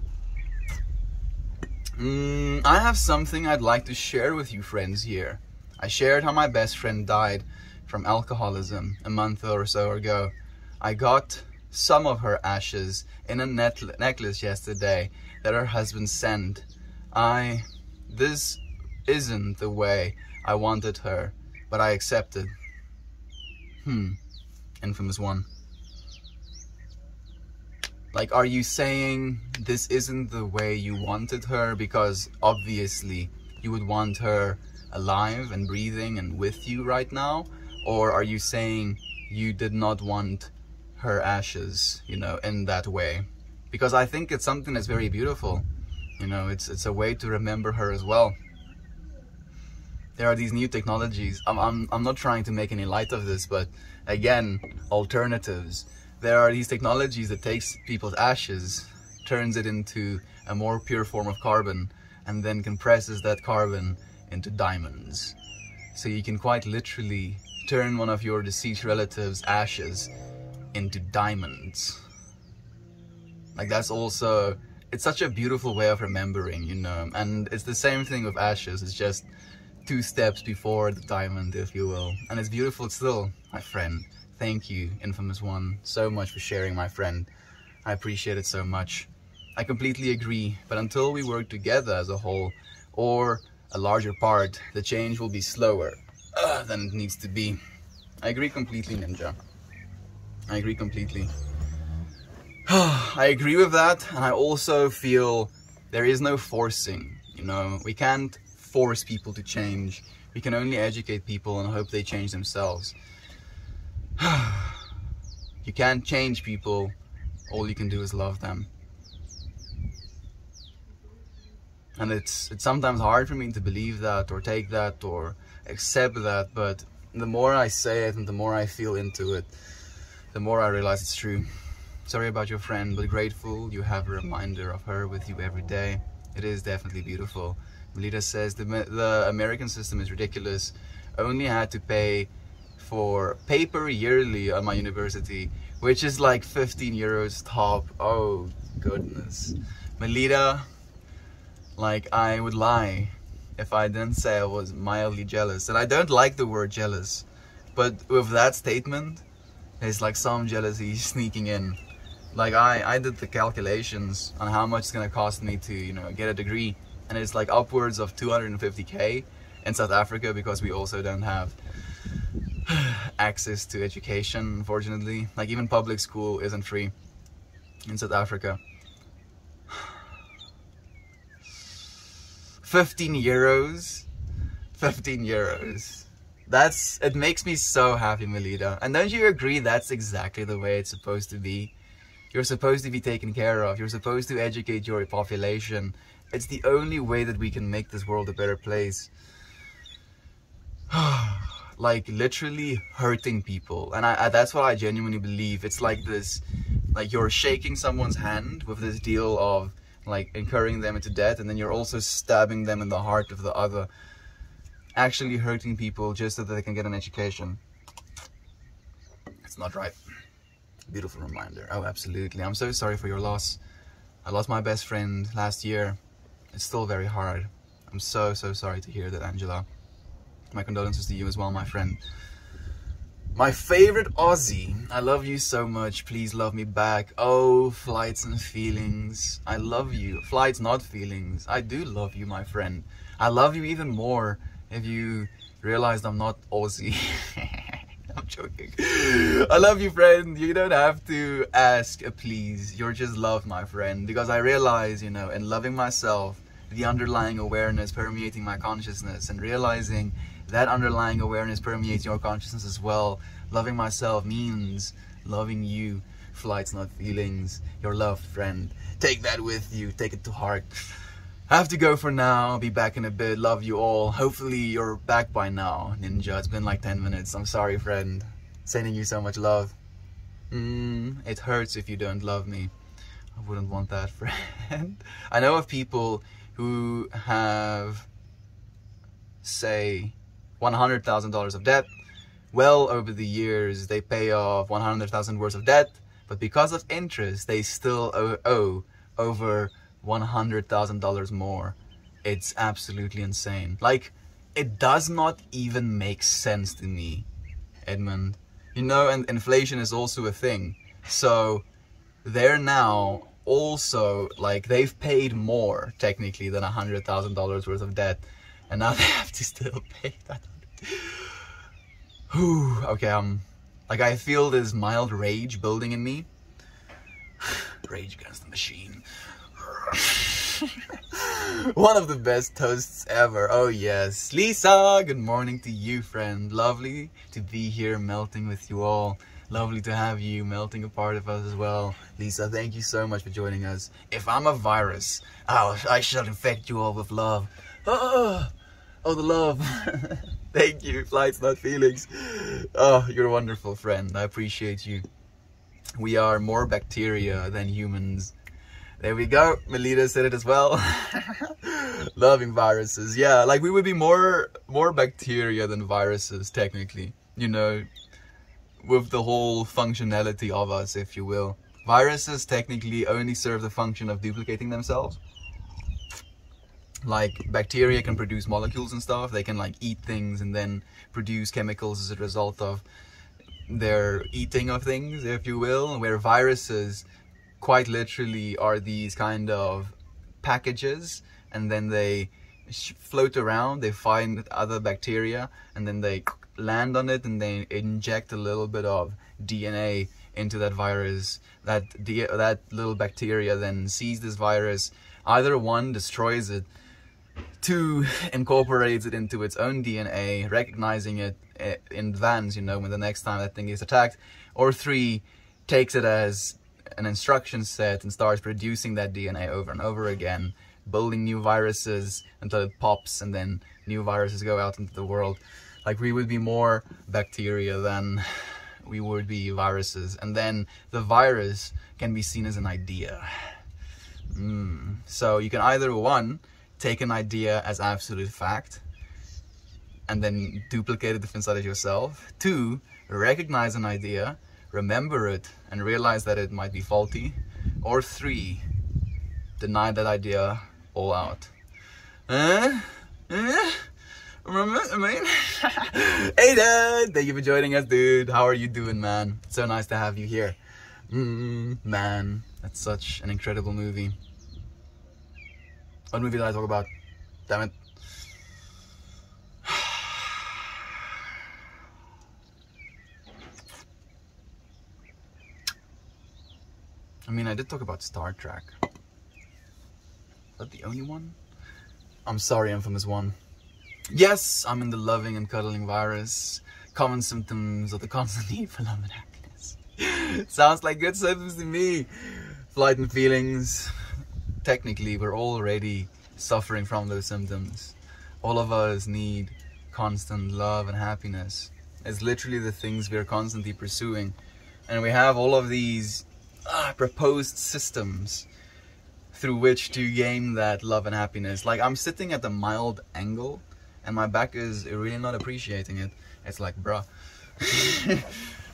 I have something I'd like to share with you friends here. I shared how my best friend died from alcoholism a month or so ago. I got some of her ashes in a necklace yesterday that her husband sent. This isn't the way I wanted her, but I accepted. Infamous one. Are you saying this isn't the way you wanted her because obviously you would want her alive and breathing and with you right now? Or are you saying you did not want her ashes, you know, in that way? Because I think it's something that's very beautiful. You know, it's a way to remember her as well. There are these new technologies. I'm not trying to make any light of this, but again, alternatives. There are these technologies that takes people's ashes, turns it into a more pure form of carbon, and then compresses that carbon into diamonds. So you can quite literally turn one of your deceased relatives' ashes into diamonds. That's also, it's such a beautiful way of remembering, you know, and it's the same thing with ashes. It's just 2 steps before the diamond, if you will. And it's beautiful still, my friend. Thank you, infamous one, so much for sharing, my friend. I appreciate it so much. I completely agree, but until we work together as a whole, or a larger part, the change will be slower than it needs to be. I agree completely, Ninja. I agree completely. I agree with that, and I also feel there is no forcing, you know. We can't force people to change. We can only educate people and hope they change themselves. You can't change people, all you can do is love them. And it's sometimes hard for me to believe that, or take that, or accept that, but the more I say it and the more I feel into it, the more I realize it's true. Sorry about your friend, but grateful you have a reminder of her with you every day. It is definitely beautiful. Melita says, the American system is ridiculous. Only had to pay for paper yearly at my university, which is 15 euros top. Oh goodness. Melita, I would lie if I didn't say I was mildly jealous. And I don't like the word jealous, but with that statement, there's some jealousy sneaking in. I did the calculations on how much it's gonna cost me to, you know, get a degree, and it's upwards of 250k in South Africa, because we also don't have access to education, unfortunately. Even public school isn't free in South Africa. 15 euros. 15 euros. It makes me so happy, Melita. And don't you agree that's exactly the way it's supposed to be? You're supposed to be taken care of. You're supposed to educate your population. It's the only way that we can make this world a better place. Literally hurting people. And that's what I genuinely believe. It's this, you're shaking someone's hand with this deal of like incurring them into debt, and then you're also stabbing them in the heart of the other, actually hurting people just so that they can get an education. It's not right. Beautiful reminder. Oh, absolutely. I'm so sorry for your loss. I lost my best friend last year. It's still very hard. I'm so sorry to hear that, Angela. My condolences to you as well, my friend. My favorite Aussie. I love you so much. Please love me back. Oh, flights and feelings. I love you. Flights, not feelings. I do love you, my friend. I love you even more if you realized I'm not Aussie. I'm joking. I love you, friend. You don't have to ask a please. You're just loved, my friend. Because I realize, you know, in loving myself, the underlying awareness permeating my consciousness, and realizing that underlying awareness permeates your consciousness as well. Loving myself means loving you. Flights, not feelings. Your loved friend. Take that with you. Take it to heart. I have to go for now. I'll be back in a bit. Love you all. Hopefully you're back by now, Ninja. It's been like 10 minutes. I'm sorry, friend. Sending you so much love. It hurts if you don't love me. I wouldn't want that, friend. I know of people who have, say, $100,000 of debt. Well, over the years, they pay off $100,000 worth of debt, but because of interest, they still owe over $100,000 more. It's absolutely insane. Like, it does not even make sense to me, Edmund. You know, and inflation is also a thing. So, they're now also, like, they've paid more, technically, than $100,000 worth of debt. And now they have to still pay that. Okay, like, I feel this mild rage building in me. Rage against the machine. One of the best toasts ever. Oh yes, Lisa, good morning to you, friend. Lovely to be here melting with you all. Lovely to have you melting a part of us as well. Lisa, thank you so much for joining us. If I'm a virus, I shall infect you all with love. Oh, the love. Thank you. Flights, not feelings. Oh, you're a wonderful friend. I appreciate you. We are more bacteria than humans. There we go. Melita said it as well. Loving viruses. Yeah, like we would be more bacteria than viruses, technically. You know, with the whole functionality of us, if you will. Viruses technically only serve the function of duplicating themselves. Like, bacteria can produce molecules and stuff. They can, like, eat things and then produce chemicals as a result of their eating of things, if you will. Where viruses quite literally are these kind of packages, and then they float around, they find other bacteria, and then they land on it, and they inject a little bit of DNA into that virus. That little bacteria then sees this virus, either one, destroys it, two, incorporates it into its own DNA, recognizing it in advance, you know, when the next time that thing is attacked, or three, takes it as an instruction set and starts producing that DNA over and over again, building new viruses until it pops, and then new viruses go out into the world. Like, we would be more bacteria than we would be viruses, and then the virus can be seen as an idea. So you can either, one, take an idea as absolute fact and then duplicate it inside of yourself. Two, recognize an idea, remember it, and realize that it might be faulty. Or three, deny that idea all out. Remember? I mean, hey Dad, thank you for joining us, dude. How are you doing, man? It's so nice to have you here. Man, that's such an incredible movie. What movie did I talk about? Damn it. I mean, I did talk about Star Trek. Is that the only one? I'm sorry, Infamous One. Yes, I'm in the loving and cuddling virus. Common symptoms of the constant need for love and happiness. Sounds like good symptoms to me. Flight and feelings. Technically, we're already suffering from those symptoms. All of us need constant love and happiness. It's literally the things we're constantly pursuing. And we have all of these proposed systems through which to gain that love and happiness. Like, I'm sitting at a mild angle and my back is really not appreciating it. It's like, bruh.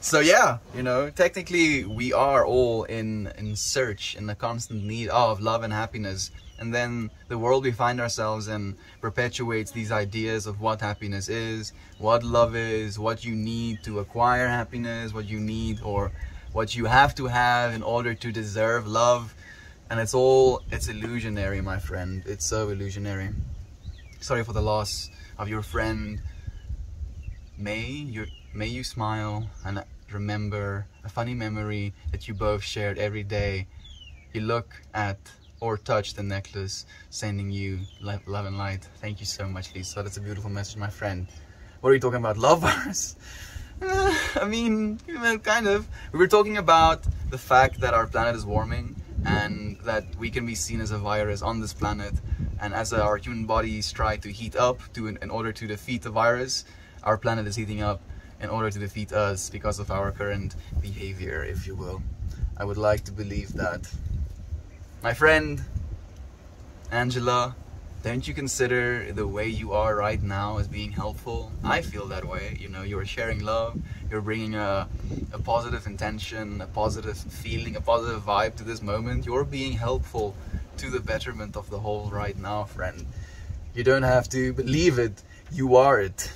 So yeah, you know, technically we are all in search, in a constant need of love and happiness. And then the world we find ourselves in perpetuates these ideas of what happiness is, what love is, what you need to acquire happiness, what you need or what you have to have in order to deserve love. And it's illusionary, my friend. It's so illusionary. Sorry for the loss of your friend. May you smile and remember a funny memory that you both shared every day. You look at or touch the necklace, sending you love and light. Thank you so much, Lisa. That's a beautiful message, my friend. What are you talking about? Love virus? I mean, kind of. We were talking about the fact that our planet is warming and that we can be seen as a virus on this planet. And as our human bodies try to heat up in order to defeat the virus, our planet is heating up in order to defeat us because of our current behavior, if you will. I would like to believe that. My friend, Angela, don't you consider the way you are right now as being helpful? I feel that way. You know, you're sharing love, you're bringing a positive intention, a positive feeling, a positive vibe to this moment. You're being helpful to the betterment of the whole right now, friend. You don't have to believe it. You are it.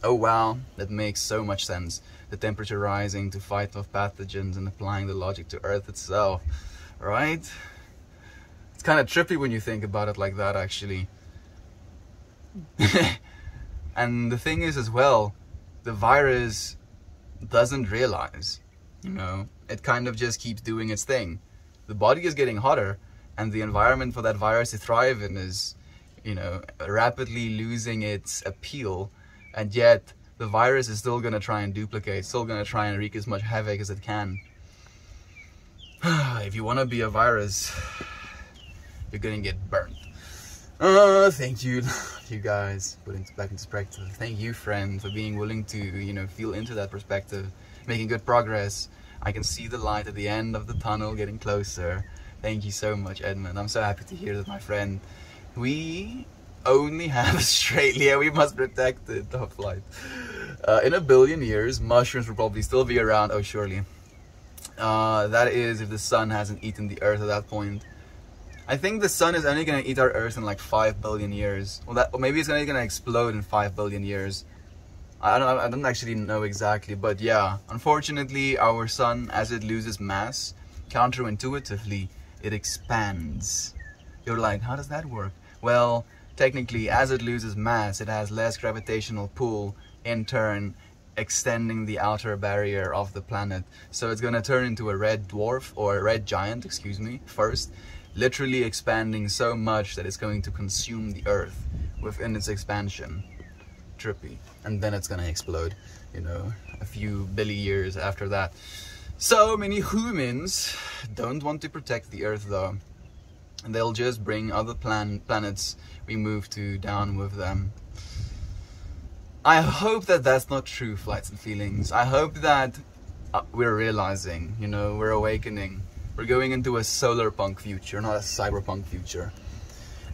Oh wow, that makes so much sense. The temperature rising to fight off pathogens and applying the logic to Earth itself, right? It's kind of trippy when you think about it like that, actually. And the thing is as well, the virus doesn't realize, you know, it kind of just keeps doing its thing. The body is getting hotter and the environment for that virus to thrive in is, you know, rapidly losing its appeal, and yet the virus is still going to try and duplicate, still going to try and wreak as much havoc as it can. If you want to be a virus, you're going to get burnt. Thank you, you guys, putting it back into perspective. Thank you, friend, for being willing to, you know, feel into that perspective, making good progress. I can see the light at the end of the tunnel getting closer. Thank you so much, Edmund. I'm so happy to hear that, my friend. We only have Australia, we must protect it. Top flight. In a billion years, mushrooms will probably still be around. Oh, surely. That is if the sun hasn't eaten the earth at that point. I think the sun is only going to eat our earth in like 5 billion years. Or maybe it's only going to explode in 5 billion years. I don't actually know exactly, but yeah. Unfortunately, our sun, as it loses mass, counterintuitively, it expands. You're like, how does that work? Well, technically, as it loses mass, it has less gravitational pull, in turn extending the outer barrier of the planet. So it's going to turn into a red dwarf, or a red giant, excuse me, first, literally expanding so much that it's going to consume the Earth within its expansion. Trippy. And then it's going to explode, you know, a few billion years after that. So many humans don't want to protect the Earth, though. And they'll just bring other planets we move to down with them. I hope that that's not true, Flights and Feelings. I hope that we're realizing, you know, we're awakening. We're going into a solar punk future, not a cyberpunk future.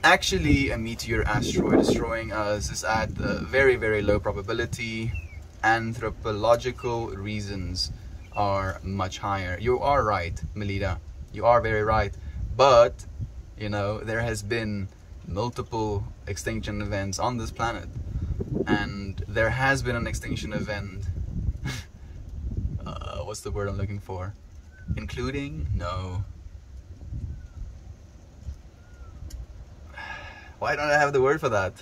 Actually, a meteor asteroid destroying us is at a very, very low probability. Anthropological reasons are much higher. You are right, Melita. You are very right. But, you know, there has been multiple extinction events on this planet. And there has been an extinction event. What's the word I'm looking for? Including? No. Why don't I have the word for that?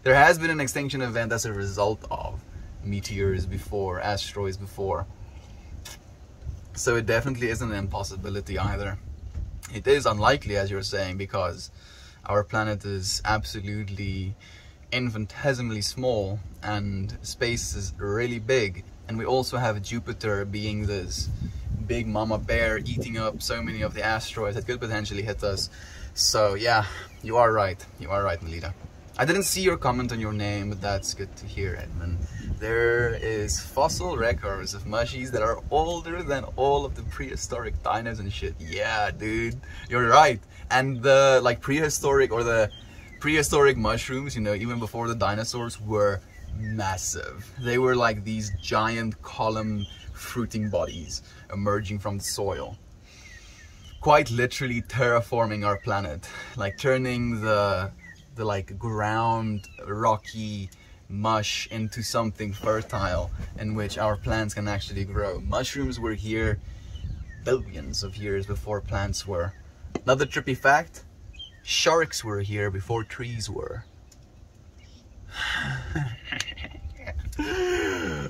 There has been an extinction event as a result of meteors before, asteroids before. So it definitely isn't an impossibility either. It is unlikely, as you're saying, because our planet is absolutely infinitesimally small and space is really big. And we also have Jupiter being this big mama bear eating up so many of the asteroids that could potentially hit us. So yeah, you are right. You are right, Melita. I didn't see your comment on your name, but that's good to hear, Edmund. There is fossil records of mushies that are older than all of the prehistoric dinos and shit. Yeah, dude, you're right. And the like prehistoric or the prehistoric mushrooms, you know, even before the dinosaurs, were massive. They were like these giant column fruiting bodies emerging from the soil, quite literally terraforming our planet, like turning the like ground rocky mush into something fertile in which our plants can actually grow. Mushrooms were here billions of years before plants were. Another trippy fact, sharks were here before trees were.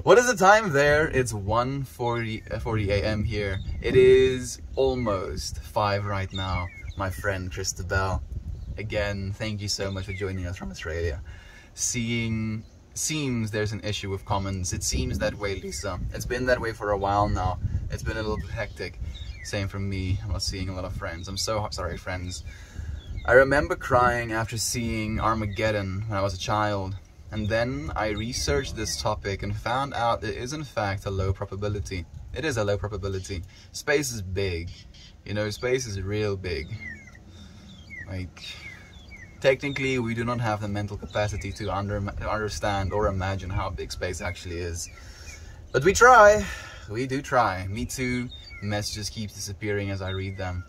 What is the time there? It's 1:40 a.m. here. It is almost 5 right now, my friend Christabel. Again, thank you so much for joining us from Australia. Seems there's an issue with comments. It seems that way, Lisa. It's been that way for a while now. It's been a little bit hectic. Same for me. I'm not seeing a lot of friends. I'm so sorry, friends. I remember crying after seeing Armageddon when I was a child. And then I researched this topic and found out it is in fact a low probability. It is a low probability. Space is big. You know, space is real big. Like, technically we do not have the mental capacity to understand or imagine how big space actually is. But we try. We do try. Me too. Messages keep disappearing as I read them.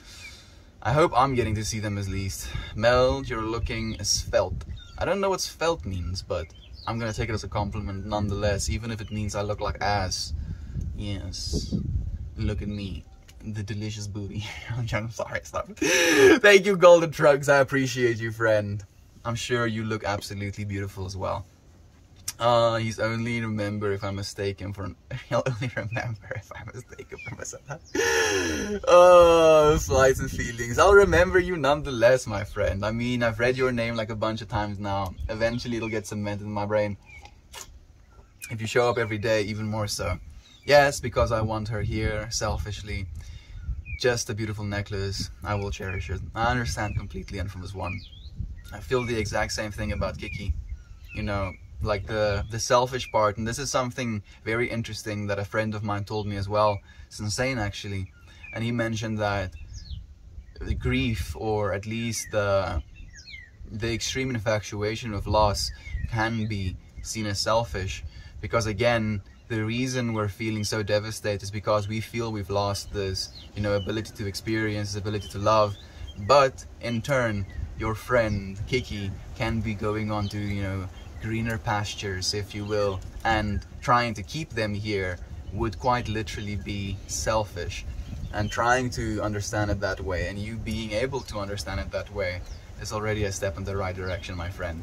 I hope I'm getting to see them at least. Mel, you're looking svelte. I don't know what svelte means, but I'm gonna take it as a compliment nonetheless, even if it means I look like ass. Yes. Look at me. The delicious booty. I'm sorry, stop. Thank you, Golden Trucks. I appreciate you, friend. I'm sure you look absolutely beautiful as well. He's only remember if I'm mistaken for he'll only remember if I'm mistaken for myself. Oh, flights and feelings. I'll remember you nonetheless, my friend. I mean, I've read your name like a bunch of times now. Eventually it'll get cemented in my brain. If you show up every day, even more so. Yes, because I want her here, selfishly. Just a beautiful necklace. I will cherish it. I understand completely, Infamous One. I feel the exact same thing about Kiki. You know, like the selfish part, and this is something very interesting that a friend of mine told me as well. It's insane, actually. And he mentioned that the grief, or at least the extreme infatuation with loss, can be seen as selfish, because again, the reason we're feeling so devastated is because we feel we've lost this, you know, ability to experience, this ability to love. But in turn, your friend Kiki can be going on to, you know, greener pastures, if you will, and trying to keep them here would quite literally be selfish. And trying to understand it that way, and you being able to understand it that way, is already a step in the right direction, my friend.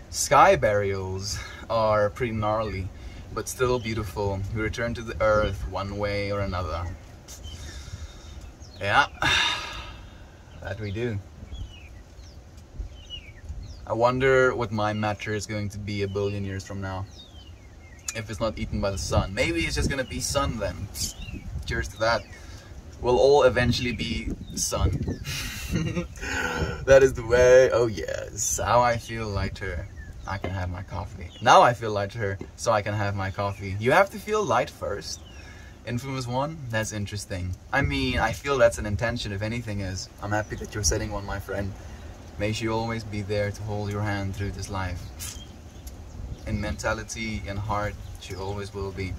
Sky burials are pretty gnarly, but still beautiful. We return to the earth one way or another. Yeah, that we do. I wonder what my matter is going to be a billion years from now. If it's not eaten by the sun. Maybe it's just gonna be sun then. Cheers to that. We'll all eventually be sun. That is the way. Oh yes. How I feel lighter. I can have my coffee. Now I feel lighter, so I can have my coffee. You have to feel light first. Infamous One? That's interesting. I mean, I feel that's an intention, if anything is. I'm happy that you're setting one, my friend. May she always be there to hold your hand through this life. In mentality and heart, she always will be.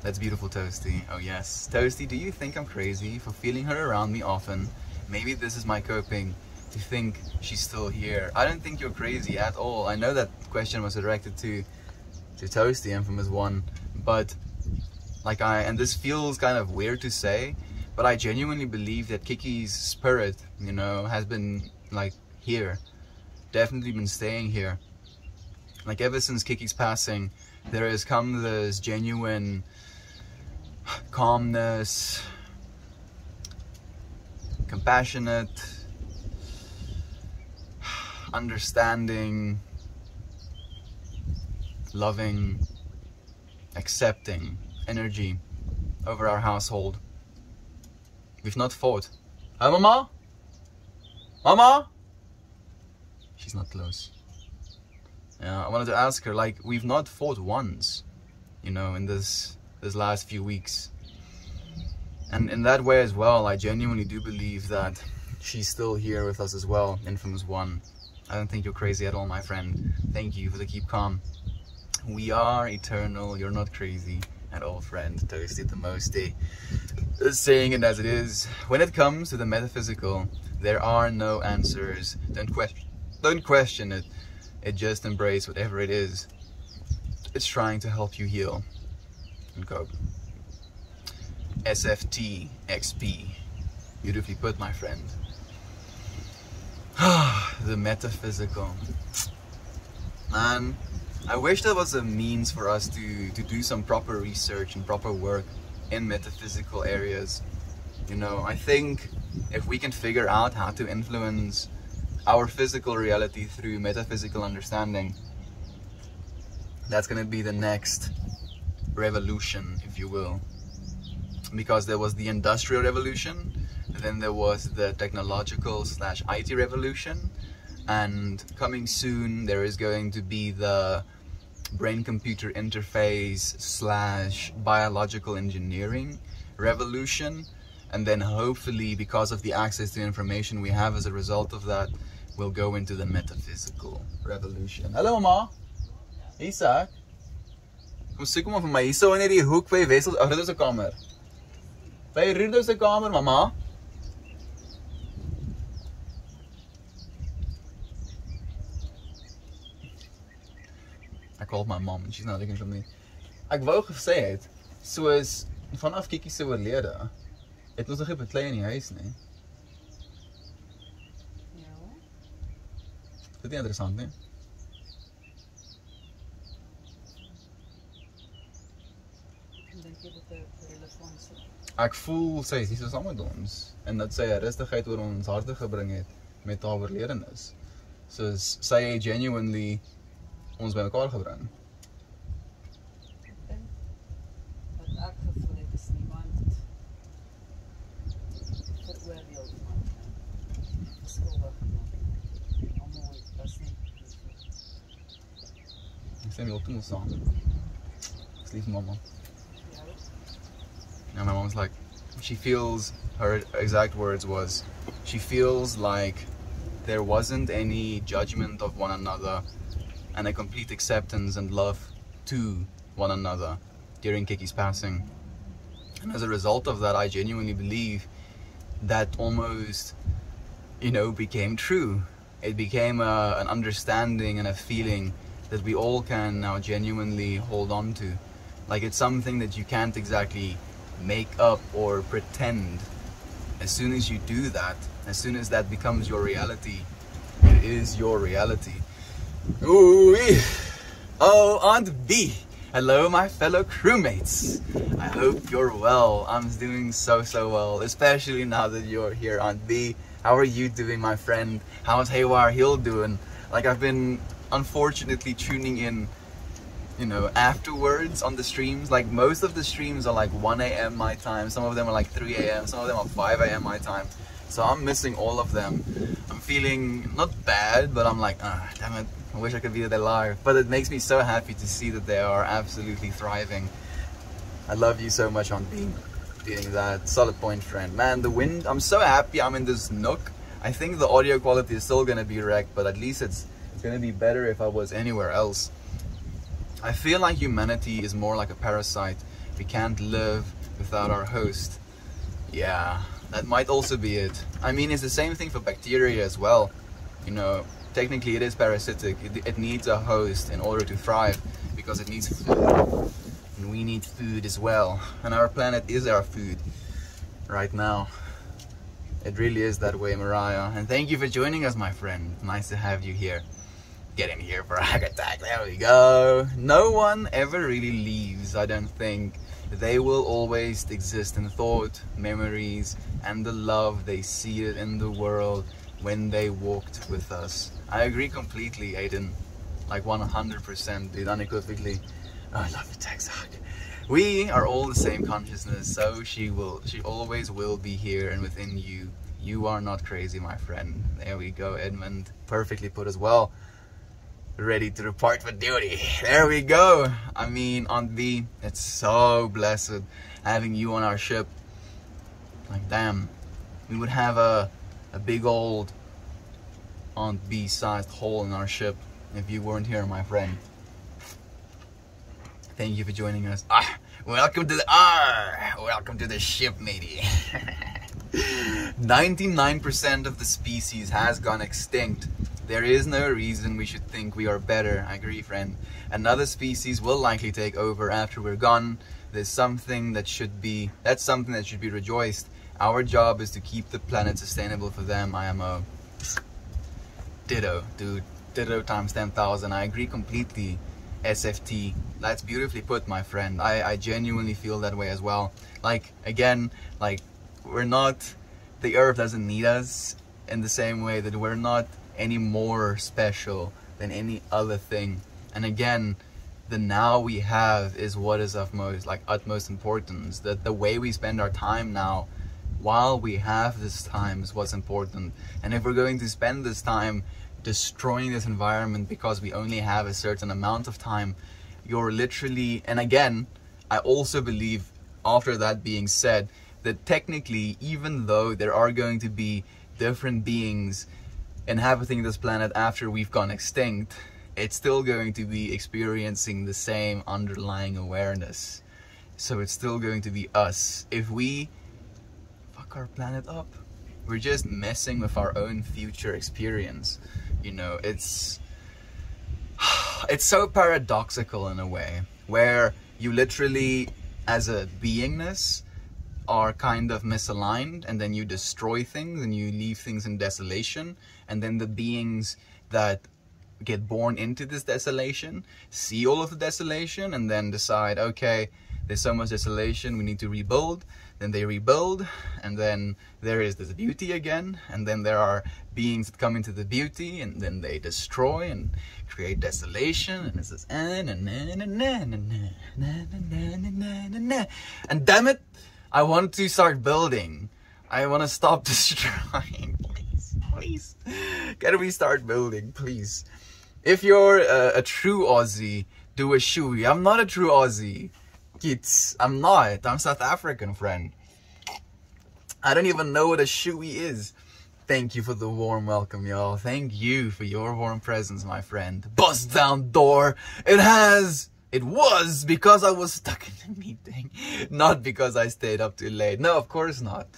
That's beautiful, Toasty. Oh yes. Toasty, do you think I'm crazy for feeling her around me often? Maybe this is my coping, to think she's still here. I don't think you're crazy at all. I know that question was directed to Toasty, Infamous One, but like and this feels kind of weird to say, but I genuinely believe that Kiki's spirit, you know, has been like here, definitely been staying here. Like ever since Kiki's passing, there has come this genuine calmness, compassionate, understanding, loving, accepting energy over our household. We've not fought. Hi, Mama? Mama? She's not close. I wanted to ask her, like, we've not fought once, you know, in this last few weeks. And in that way as well, I genuinely do believe that she's still here with us as well, Infamous One. I don't think you're crazy at all, my friend. Thank you for the keep calm. We are eternal, you're not crazy at all, friend. Toasted the most day. Saying it as it is. When it comes to the metaphysical, there are no answers. Don't question it. It just embrace whatever it is. It's trying to help you heal and cope. SFT XP. Beautifully put, my friend. The metaphysical. Man, I wish there was a means for us to do some proper research and proper work in metaphysical areas. You know, I think if we can figure out how to influence our physical reality through metaphysical understanding, that's going to be the next revolution, if you will. Because there was the Industrial Revolution, then there was the technological / IT revolution, and coming soon there is going to be the brain-computer interface / biological engineering revolution, and then hopefully, because of the access to information we have as a result of that, we'll go into the metaphysical revolution. Hallo mama, Isaac, kom soek hom vir my hier so in die hoek by Wessel, Rudo se kamer. By Rudo se kamer, mama. I called my mom and she's not looking for me. Ek wou gesê het, soos vanaf Kiki se oorlede, het ons nog nie beklei in die huis nie. Ja. Dit is interessant, nie? Dink jy dat dit relevant is? Ek voel sy is nie so saam met ons en dat sy 'n rustigheid oor ons harte gebring het met haar oorledenis. Soos sy het genuinely ons by mekaar gebring. Ek dink wat ek gevoel het is niemand veroordeel iemand skuldig gemaak. Almal was net Ek sê my op toe ons saam. Ek lief mama. ja. And my mom's like, she feels, her exact words was, she feels like there wasn't any judgment of one another and a complete acceptance and love to one another during Kiki's passing. And as a result of that, I genuinely believe that almost, you know, became true. It became an understanding and a feeling that we all can now genuinely hold on to. Like, it's something that you can't exactly make up or pretend. As soon as you do that, as soon as that becomes your reality, it is your reality. Ooh, oh, Aunt B. Hello, my fellow crewmates. I hope you're well. I'm doing so well, especially now that you're here, Aunt B. How are you doing, my friend? How's Haywire Hill doing? Like, I've been unfortunately tuning in, you know, afterwards on the streams. Like, most of the streams are like 1 AM my time, some of them are like 3 AM, some of them are 5 AM my time. So I'm missing all of them. I'm feeling not bad, but I'm like, damn it, I wish I could be there live. But it makes me so happy to see that they are absolutely thriving. I love you so much on being that. Solid point, friend. Man, the wind, I'm so happy I'm in this nook. I think the audio quality is still gonna be wrecked, but at least it's gonna be better if I was anywhere else. I feel like humanity is more like a parasite. We can't live without our host. Yeah, that might also be it. I mean, it's the same thing for bacteria as well. You know, technically it is parasitic. It needs a host in order to thrive because it needs food. And we need food as well. And our planet is our food right now. It really is that way, Mariah. And thank you for joining us, my friend. Nice to have you here. Get in here for a hack attack. There we go. No one ever really leaves, I don't think. They will always exist in thought, memories, and the love they seeded in the world when they walked with us. I agree completely, Aiden. Like 100%, dude, unequivocally. Oh, I love you, Texac. We are all the same consciousness, so she always will be here and within you. You are not crazy, my friend. There we go, Edmund. Perfectly put as well. ready to report for duty. There we go. I mean, Aunt V, it's so blessed having you on our ship. Like, damn, we would have a big old Aunt B-sized hole in our ship if you weren't here, my friend. Thank you for joining us. Welcome to the ship, matey. 99% of the species has gone extinct. There is no reason we should think we are better. I agree, friend. Another species will likely take over after we're gone. That's something that should be rejoiced. Our job is to keep the planet sustainable for them, IMO. Ditto, dude. Ditto times 10,000. I agree completely. SFT. That's beautifully put, my friend. I genuinely feel that way as well. Like, again, like, we're not, the earth doesn't need us in the same way that we're not any more special than any other thing. And again, the now we have is what is of utmost importance. That the way we spend our time now, while we have this time, is what's important. And if we're going to spend this time destroying this environment because we only have a certain amount of time, you're literally, and again, I also believe, after that being said, that technically, even though there are going to be different beings inhabiting this planet after we've gone extinct, it's still going to be experiencing the same underlying awareness. So it's still going to be us. If we fuck our planet up, we're just messing with our own future experience. You know, it's so paradoxical in a way, where you literally, as a beingness, are kind of misaligned, and then you destroy things and you leave things in desolation, and then the beings that get born into this desolation see all of the desolation and then decide, okay, there's so much desolation, we need to rebuild. Then they rebuild, and then there is this beauty again, and then there are beings that come into the beauty, and then they destroy and create desolation, and it's this and damn it, I want to start building. I want to stop destroying. Please, can we start building, please? If you're a true Aussie, do a shoey. I'm not a true Aussie. Kids, I'm not. I'm South African, friend. I don't even know what a shoey is. Thank you for the warm welcome, y'all. Thank you for your warm presence, my friend. Bust down door. It was because I was stuck in a meeting, not because I stayed up too late. No, of course not.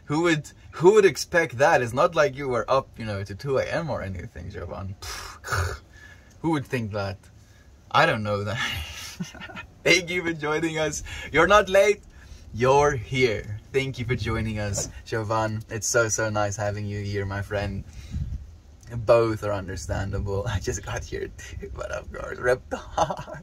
Who would expect that? It's not like you were up, you know, to 2 a.m. or anything, Jovan. Who would think that? I don't know that. Thank you for joining us. You're not late. You're here. Thank you for joining us, Jovan. It's so nice having you here, my friend. Both are understandable. I just got here too, but of course, Reptar.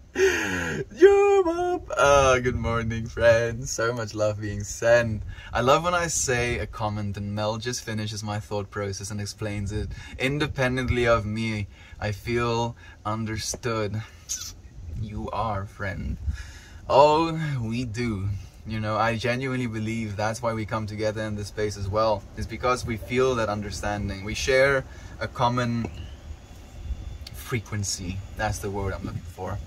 Good morning, friends. So much love being sent. I love when I say a comment and Mel just finishes my thought process and explains it independently of me. I feel understood. You are, friend. Oh, we do. You know, I genuinely believe that's why we come together in this space as well. It's because we feel that understanding. We share a common frequency. That's the word I'm looking for.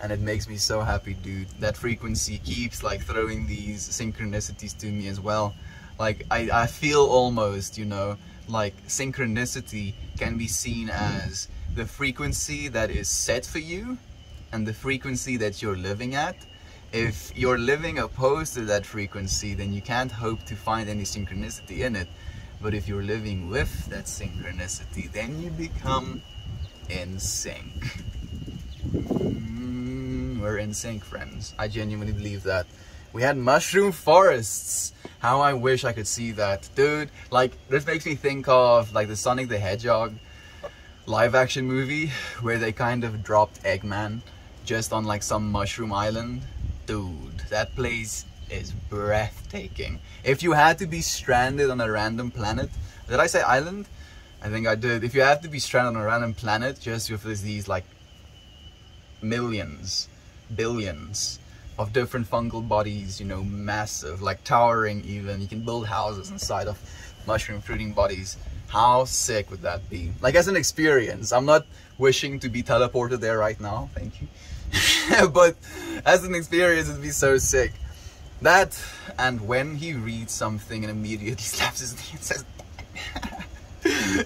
And it makes me so happy, dude. That frequency keeps like throwing these synchronicities to me as well. Like, I feel almost, you know, like synchronicity can be seen as the frequency that is set for you and the frequency that you're living at. If you're living opposed to that frequency, then you can't hope to find any synchronicity in it. But if you're living with that synchronicity, then you become in sync. We're in sync, friends. I genuinely believe that. We had mushroom forests. How I wish I could see that. Dude, like, this makes me think of like the Sonic the Hedgehog live action movie where they kind of dropped Eggman just on like some mushroom island. Dude, that place is breathtaking. If you had to be stranded on a random planet, did I say island? I think I did. If you have to be stranded on a random planet just with these like millions, billions of different fungal bodies, you know, massive, like towering even. You can build houses inside of mushroom fruiting bodies. How sick would that be? Like, as an experience. I'm not wishing to be teleported there right now, thank you. But as an experience, it'd be so sick. That, and when he reads something and immediately slaps his knee and says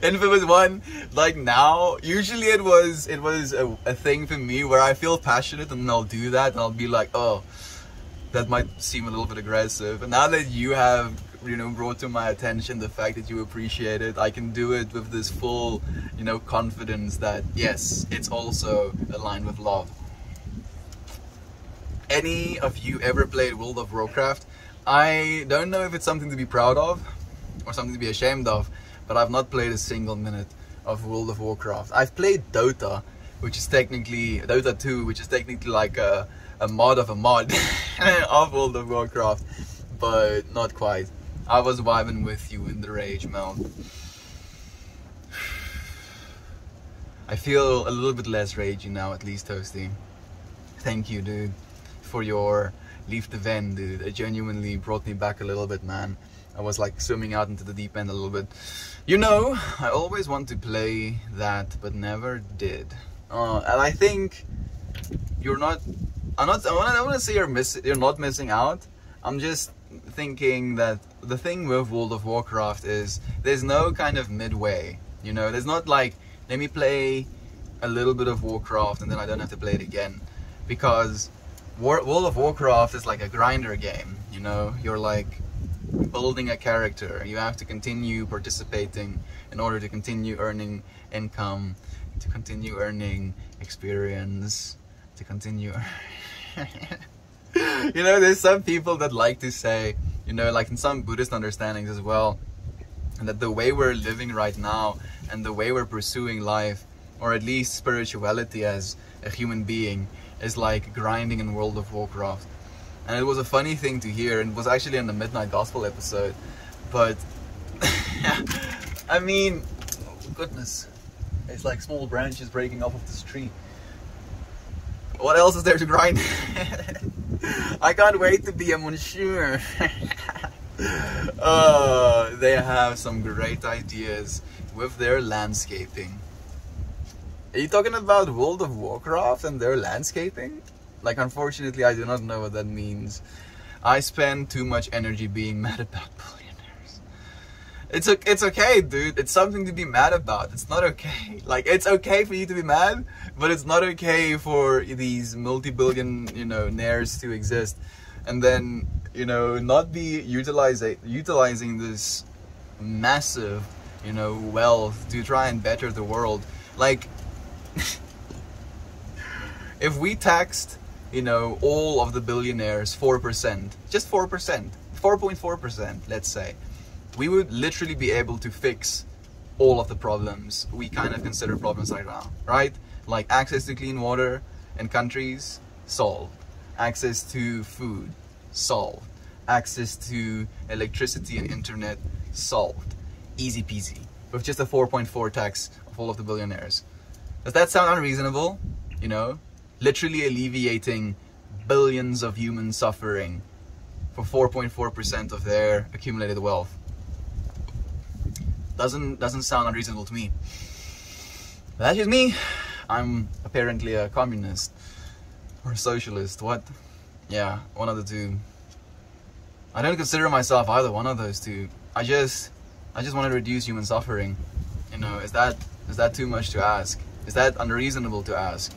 Infamous 1, like now, usually it was a thing for me where I feel passionate and I'll do that and I'll be like, oh, that might seem a little bit aggressive. And now that you have, you know, brought to my attention the fact that you appreciate it, I can do it with this full, you know, confidence that yes, it's also aligned with love. Any of you ever played World of Warcraft? I don't know if it's something to be proud of or something to be ashamed of, but I've not played a single minute of World of Warcraft. I've played Dota, which is technically Dota 2, which is technically like a mod of a mod of World of Warcraft, but not quite. I was vibing with you in the rage mode. I feel a little bit less ragey now, at least, Toasty. Thank you, dude, for your leave the vent, dude. It genuinely brought me back a little bit, man. I was like swimming out into the deep end a little bit. You know, I always want to play that, but never did. And I think you're not. I want to say you're not missing out. I'm just thinking that the thing with World of Warcraft is there's no kind of midway. You know, there's not like, let me play a little bit of Warcraft and then I don't have to play it again, because World of Warcraft is like a grinder game. You know, you're like building a character. You have to continue participating in order to continue earning income, to continue earning experience, to continue. You know, there's some people that like to say, you know, like in some Buddhist understandings as well, that the way we're living right now and the way we're pursuing life, or at least spirituality as a human being, is like grinding in World of Warcraft. And it was a funny thing to hear, and it was actually in the Midnight Gospel episode, but I mean, goodness, it's like small branches breaking off of this tree. What else is there to grind? I can't wait to be a monsieur. They have some great ideas with their landscaping. Are you talking about World of Warcraft and their landscaping? Like, unfortunately, I do not know what that means. I spend too much energy being mad about billionaires. It's okay, dude. It's something to be mad about. It's not okay. Like, it's okay for you to be mad, but it's not okay for these multi-billion, you know, naires to exist, and then, you know, not be utilizing this massive, you know, wealth to try and better the world. Like, if we taxed, you know, all of the billionaires 4%, just 4%, 4.4%, let's say, we would literally be able to fix all of the problems we kind of consider problems right now, right? Like access to clean water in countries, solved. Access to food, solved. Access to electricity and internet, solved. Easy peasy. With just a 4.4 tax of all of the billionaires. Does that sound unreasonable? You know? Literally alleviating billions of human suffering for 4.4% of their accumulated wealth. Doesn't sound unreasonable to me. But that's just me. I'm apparently a communist or a socialist. What? Yeah, one of the two. I don't consider myself either one of those two. I just want to reduce human suffering. You know, is that too much to ask? Is that unreasonable to ask?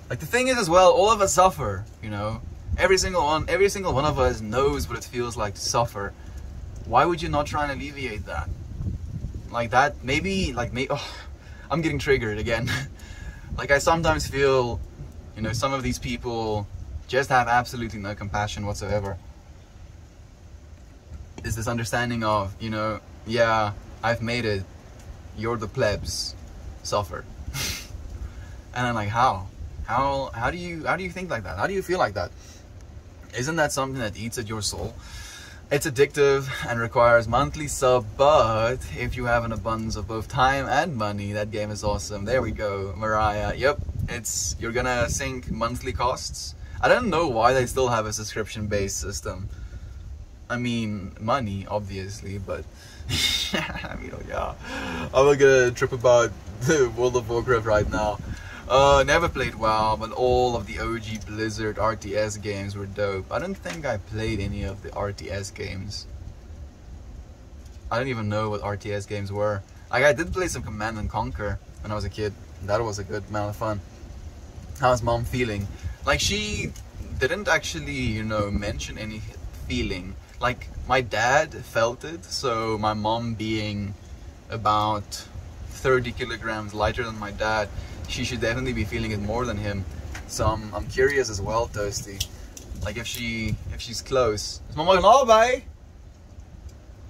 Like, the thing is as well, all of us suffer, you know. Every single one of us knows what it feels like to suffer. Why would you not try and alleviate that? Like that, maybe, oh, I'm getting triggered again. Like, I sometimes feel, you know, some of these people just have absolutely no compassion whatsoever. It's this understanding of, you know, yeah, I've made it, you're the plebs, suffer. And I'm like, how do you think like that? How do you feel like that? Isn't that something that eats at your soul? It's addictive and requires monthly sub, but if you have an abundance of both time and money, that game is awesome. There we go, Mariah. Yep, you're gonna sink monthly costs. I don't know why they still have a subscription-based system. I mean, money, obviously, but I mean, oh, yeah. I'm not gonna trip about the World of Warcraft right now. Never played WoW, but all of the OG Blizzard RTS games were dope. I don't think I played any of the RTS games. I don't even know what RTS games were. Like, I did play some Command and Conquer when I was a kid. That was a good amount of fun. How's mom feeling? Like, she didn't actually, you know, mention any feeling. Like, my dad felt it, so my mom being about 30 kilograms lighter than my dad, she should definitely be feeling it more than him. So I'm curious as well, Toasty. Like, if she's close. Is mama naby?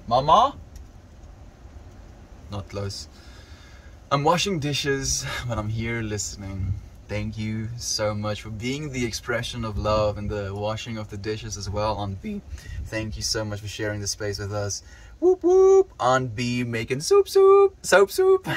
Mama? Not close. I'm washing dishes, but I'm here listening. Thank you so much for being the expression of love and the washing of the dishes as well, Aunt B. Thank you so much for sharing the space with us. Whoop whoop! Aunt B making soap soup! Soap soup!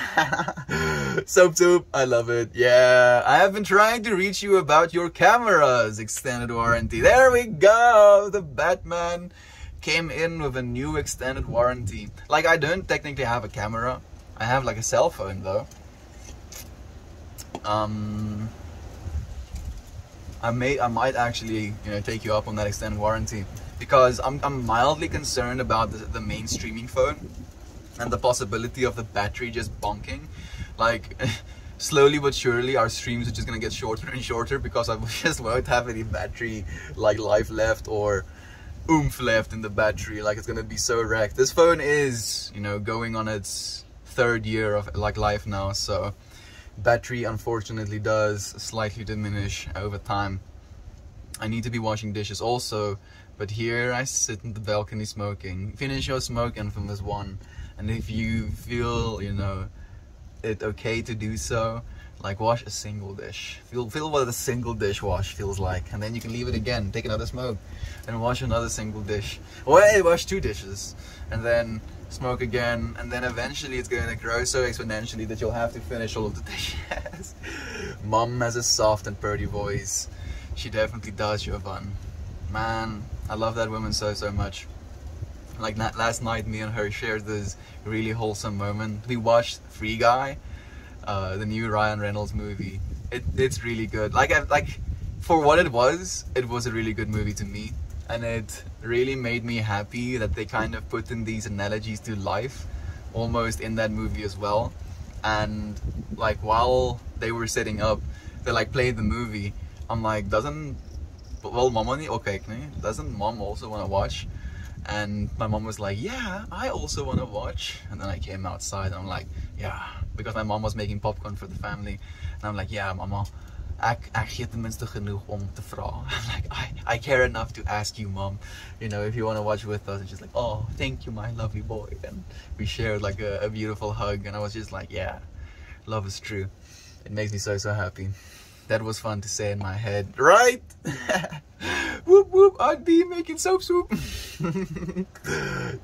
Soap soup! I love it. Yeah, I have been trying to reach you about your camera's extended warranty. There we go! The Batman came in with a new extended warranty. Like, I don't technically have a camera. I have like a cell phone though. I might actually, you know, take you up on that extended warranty, because I'm mildly concerned about the main streaming phone and the possibility of the battery just bonking. Like, slowly but surely our streams are just gonna get shorter and shorter because I just won't have any battery like life left or oomph left in the battery. Like, it's gonna be so wrecked. This phone is, you know, going on its 3rd year of like life now, so battery unfortunately does slightly diminish over time. I need to be washing dishes also, but here I sit in the balcony smoking. Finish your smoke, Infamous One, and if you feel, you know, it okay to do so, like, wash a single dish. Feel what a single dish wash feels like, and then you can leave it again, take another smoke, and wash another single dish. Or hey, wash 2 dishes, and then smoke again, and then eventually it's going to grow so exponentially that you'll have to finish all of the dishes. Mom has a soft and purty voice. She definitely does, Jovan. Man, I love that woman so much. Like, last night me and her shared this really wholesome moment. We watched Free Guy, the new Ryan Reynolds movie. It's really good. Like for what it was a really good movie to me. And it really made me happy that they kind of put in these analogies to life almost in that movie as well. And like, while they were setting up, they like played the movie. I'm like, doesn't mom also want to watch? And my mom was like, yeah, I also want to watch. And then I came outside and I'm like, yeah, because my mom was making popcorn for the family. And I'm like, yeah, mama, ek gee ten minste genoeg om te vra. I'm like, I care enough to ask you, mom, you know, if you want to watch with us. And she's like, oh, thank you, my lovely boy. And we shared like a beautiful hug, and I was just like, yeah, love is true. It makes me so happy. That was fun to say in my head, right? Whoop whoop, I'd be making soap soup.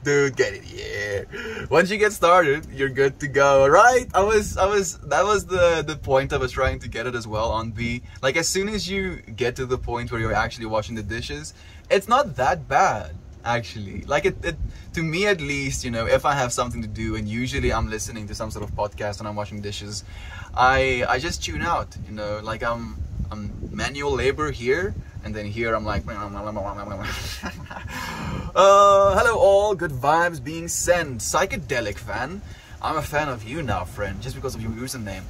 Dude, get it, yeah. Once you get started, you're good to go, right? That was the point I was trying to get at as well, on B. Like, as soon as you get to the point where you're actually washing the dishes, it's not that bad, actually. Like, it to me at least, you know, if I have something to do, and usually I'm listening to some sort of podcast when I'm washing dishes, I just tune out, you know, like I'm manual labor here, and then here I'm like, hello all, good vibes being sent. Psychedelic fan, I'm a fan of you now, friend, just because of your username.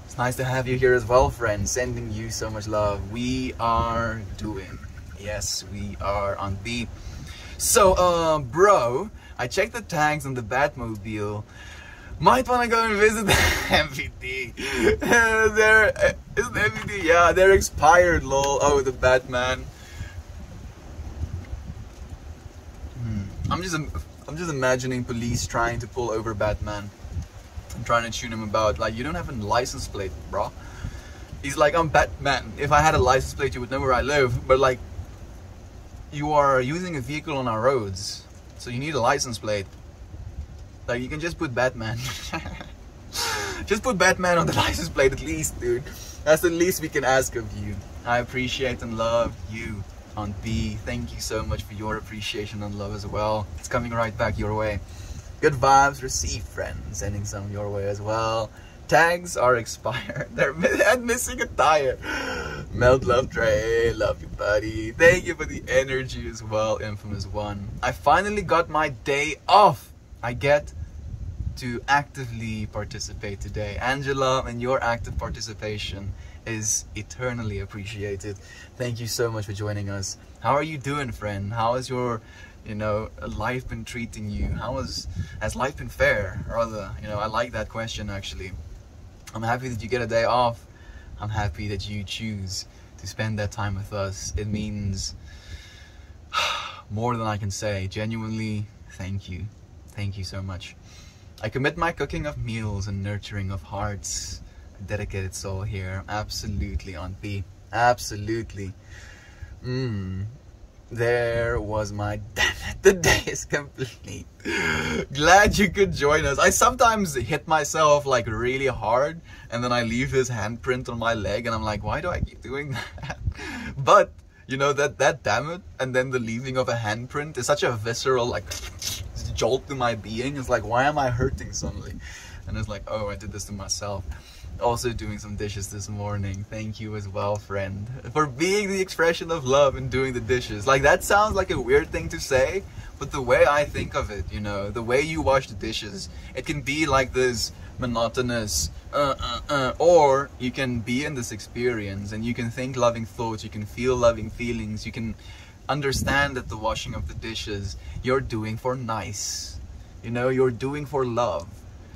It's nice to have you here as well, friend. Sending you so much love. We are doing, yes, we are on B. So, bro, I checked the tags on the Batmobile. Might wanna go and visit the MVD. Isn't MVD? Yeah, they're expired, lol. Oh, the Batman. I'm just imagining police trying to pull over Batman and trying to tune him about, like, you don't have a license plate, bro. He's like, I'm Batman. If I had a license plate, you would know where I live. But like, you are using a vehicle on our roads, so you need a license plate. Like, you can just put Batman. Just put Batman on the license plate at least, dude. That's the least we can ask of you. I appreciate and love you, Aunt B, thank you so much for your appreciation and love as well. It's coming right back your way. Good vibes received, friends. Sending some your way as well. Tags are expired. They're missing a tire. Melt love Trey. Love you, buddy. Thank you for the energy as well, Infamous One. I finally got my day off. I get to actively participate today. Angela, and your active participation is eternally appreciated. Thank you so much for joining us. How are you doing, friend? How has your, life been treating you? Has life been fair? Rather, I like that question actually. I'm happy that you get a day off. I'm happy that you choose to spend that time with us. It means more than I can say. Genuinely, thank you. Thank you so much. I commit my cooking of meals and nurturing of hearts. A dedicated soul here. Absolutely, Aunt B. Absolutely. There was my... Damn it, the day is complete. Glad you could join us. I sometimes hit myself like really hard and then I leave his handprint on my leg and I'm like, why do I keep doing that? But, that damn it, and then the leaving of a handprint is such a visceral like jolt to my being. It's like, why am I hurting suddenly? And it's like, oh, I did this to myself. Also doing some dishes this morning. Thank you as well, friend, for being the expression of love and doing the dishes. Like, that sounds like a weird thing to say, but the way I think of it, the way you wash the dishes, it can be like this monotonous or you can be in this experience and you can think loving thoughts, you can feel loving feelings, you can understand that the washing of the dishes you're doing for nice, you're doing for love.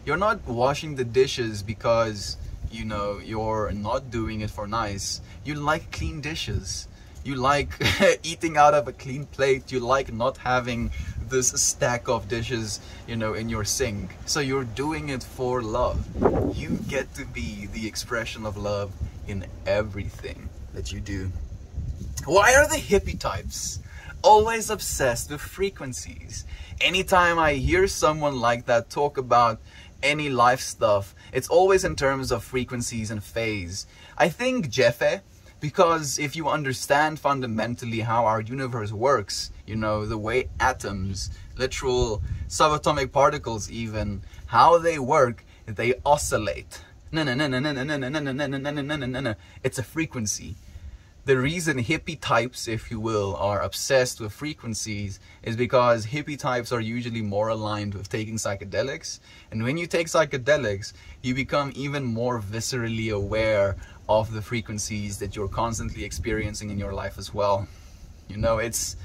You're not washing the dishes because you're not doing it for nice. You like clean dishes. You like eating out of a clean plate. You like not having this stack of dishes, in your sink. So you're doing it for love. You get to be the expression of love in everything that you do. Why are the hippie types always obsessed with frequencies? Anytime I hear someone like that talk about any life stuff, it's always in terms of frequencies and phase. I think, Jeffe, because if you understand fundamentally how our universe works, the way atoms, literal subatomic particles even, how they work, they oscillate. It's a frequency. The reason hippie types, if you will, are obsessed with frequencies is because hippie types are usually more aligned with taking psychedelics. And when you take psychedelics, you become even more viscerally aware of the frequencies that you're constantly experiencing in your life as well. It's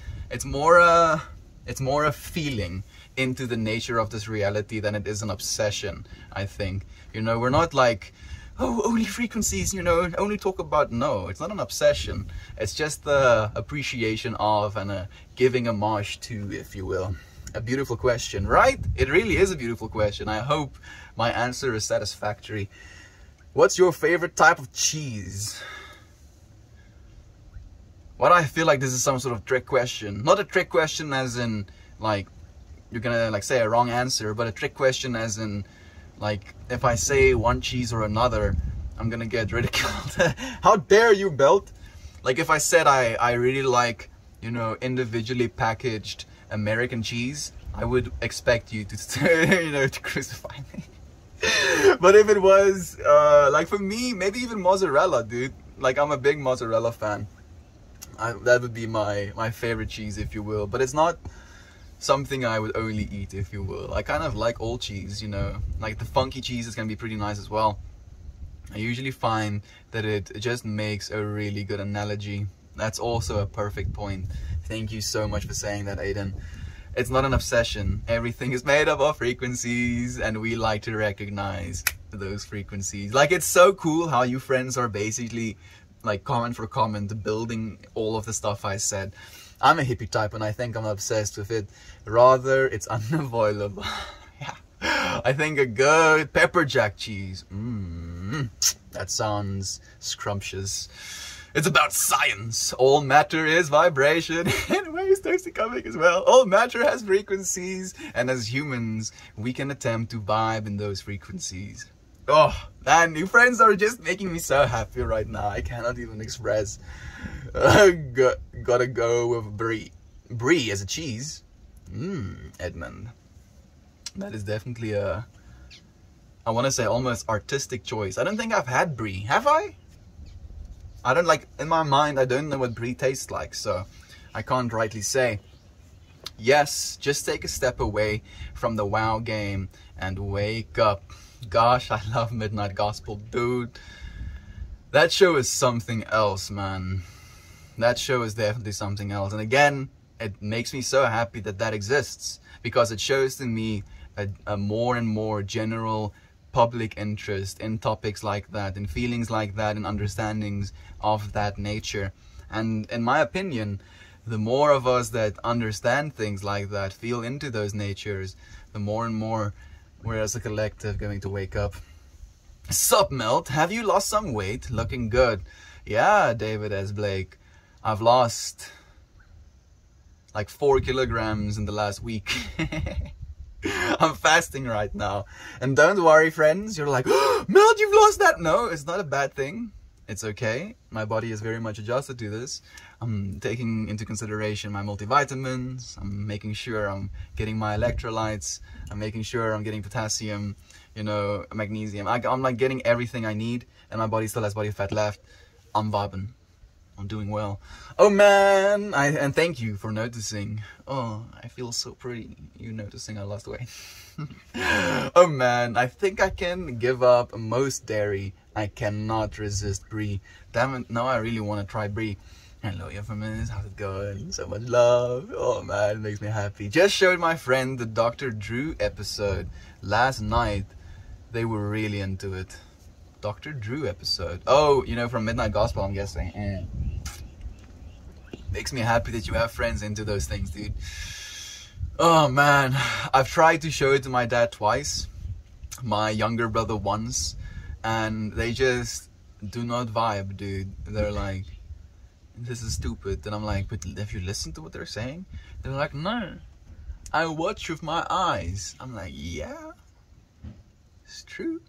more a feeling into the nature of this reality than it is an obsession, I think. We're not like, oh, only frequencies, only talk about... No, it's not an obsession. It's just the appreciation of and a giving homage to, if you will. A beautiful question, right? It really is a beautiful question. I hope my answer is satisfactory. What's your favorite type of cheese? Why do I feel like this is some sort of trick question? Not a trick question as in, like, you're gonna, like, say a wrong answer, but a trick question as in, like, if I say one cheese or another, I'm gonna get ridiculed. How dare you, Belt? Like, if I said I really like, individually packaged American cheese, I would expect you to, to crucify me. But if it was, like, for me, maybe even mozzarella, dude. Like, I'm a big mozzarella fan. That would be my favorite cheese, if you will. But it's not something I would only eat, if you will. I kind of like all cheese, like the funky cheese is gonna be pretty nice as well. I usually find that it just makes a really good analogy. That's also a perfect point. Thank you so much for saying that, Aiden. It's not an obsession. Everything is made up of frequencies and we like to recognize those frequencies. Like, it's so cool how you friends are basically, like, comment for comment building all of the stuff I said. I'm a hippie type and I think I'm obsessed with it. Rather, it's unavoidable. Yeah. I think a good pepper jack cheese. That sounds scrumptious. It's about science. All matter is vibration. Anyway, Stacy coming as well. All matter has frequencies. And as humans, we can attempt to vibe in those frequencies. Oh, man, new friends are just making me so happy right now. I cannot even express. gotta go with brie. Brie as a cheese. Edmund. That is definitely a, I want to say almost artistic choice. I don't think I've had brie. Have I? I don't like, in my mind, I don't know what brie tastes like, so I can't rightly say. Yes, just take a step away from the WoW game and wake up. Gosh, I love Midnight Gospel, dude. That show is something else, man. That show is definitely something else. And again, it makes me so happy that that exists, because it shows to me a more and more general public interest in topics like that, in feelings like that, in understandings of that nature. And in my opinion, the more of us that understand things like that, feel into those natures, the more and more we're as a collective going to wake up. Sup, Melt? Have you lost some weight? Looking good. Yeah, David S. Blake. I've lost like 4 kilograms in the last week. I'm fasting right now. And don't worry, friends. You're like, oh, Melt, you've lost that. No, it's not a bad thing. It's okay. My body is very much adjusted to this. I'm taking into consideration my multivitamins. I'm making sure I'm getting my electrolytes. I'm making sure I'm getting potassium, you know, magnesium. I'm like getting everything I need, and my body still has body fat left. I'm vibing. I'm doing well. Oh man, and thank you for noticing. Oh, I feel so pretty. You noticing I lost weight. Oh man, I think I can give up most dairy. I cannot resist brie. Damn it, now I really want to try brie. Hello, Infamous. How's it going? So much love. Oh man, it makes me happy. Just showed my friend the Dr. Drew episode last night. They were really into it. Dr. Drew episode. Oh, you know, from Midnight Gospel, I'm guessing. Makes me happy that you have friends into those things, dude. Oh man, I've tried to show it to my dad twice, my younger brother once, and they just do not vibe, dude. They're like, this is stupid. And I'm like, but have you listened to what they're saying? They're like, no, I watch with my eyes. I'm like, yeah, it's true.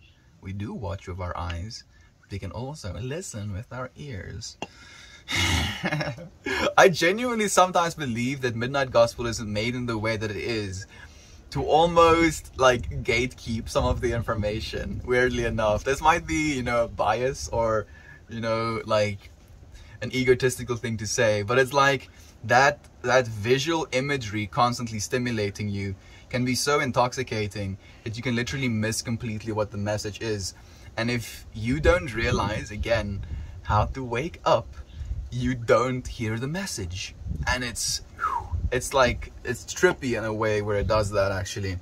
We do watch with our eyes. We can also listen with our ears. I genuinely sometimes believe that Midnight Gospel isn't made in the way that it is to almost like gatekeep some of the information, weirdly enough. This might be, you know, bias or, you know, like an egotistical thing to say, but it's like that visual imagery constantly stimulating you can be so intoxicating that you can literally miss completely what the message is. And if you don't realize, again, how to wake up, you don't hear the message. And it's like, it's trippy in a way where it does that, actually.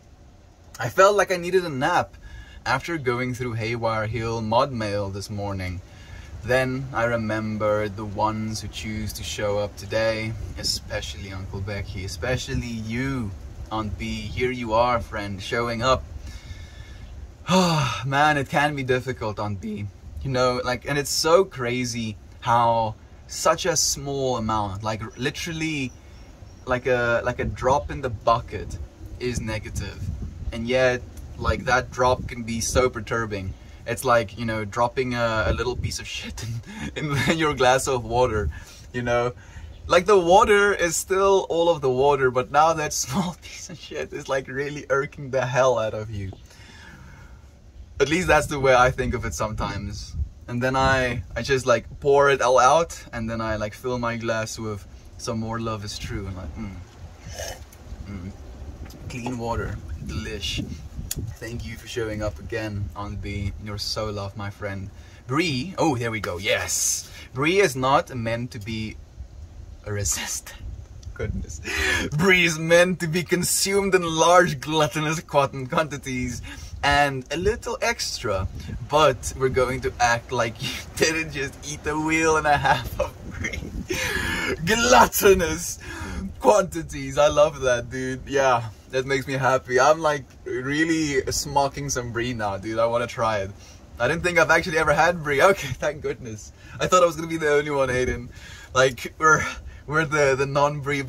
I felt like I needed a nap after going through Haywire Hill mod mail this morning. Then I remembered the ones who choose to show up today, especially Uncle Becky, especially you, Aunt B. Here you are, friend, showing up. Oh man, it can be difficult, Aunt B. You know, like, and it's so crazy how such a small amount, like literally like a drop in the bucket is negative, and yet like that drop can be so perturbing. It's like, you know, dropping a little piece of shit in your glass of water, you know, like the water is still all of the water, but now that small piece of shit is like really irking the hell out of you. At least that's the way I think of it sometimes. And then I just like pour it all out, and then I like fill my glass with some more Love Is True, and like, clean water, delish. Thank you for showing up again, Aunt B. You're so loved, my friend. Brie, oh, there we go, yes. Brie is not meant to be a resistant. Goodness. Brie is meant to be consumed in large gluttonous quantities and a little extra, but we're going to act like you didn't just eat a wheel and a half of brie. Gluttonous quantities. I love that, dude. Yeah, that makes me happy. I'm like really smocking some brie now, dude. I want to try it. I didn't think I've actually ever had brie. Okay, thank goodness. I thought I was gonna be the only one, Hayden. Like we're the non-brie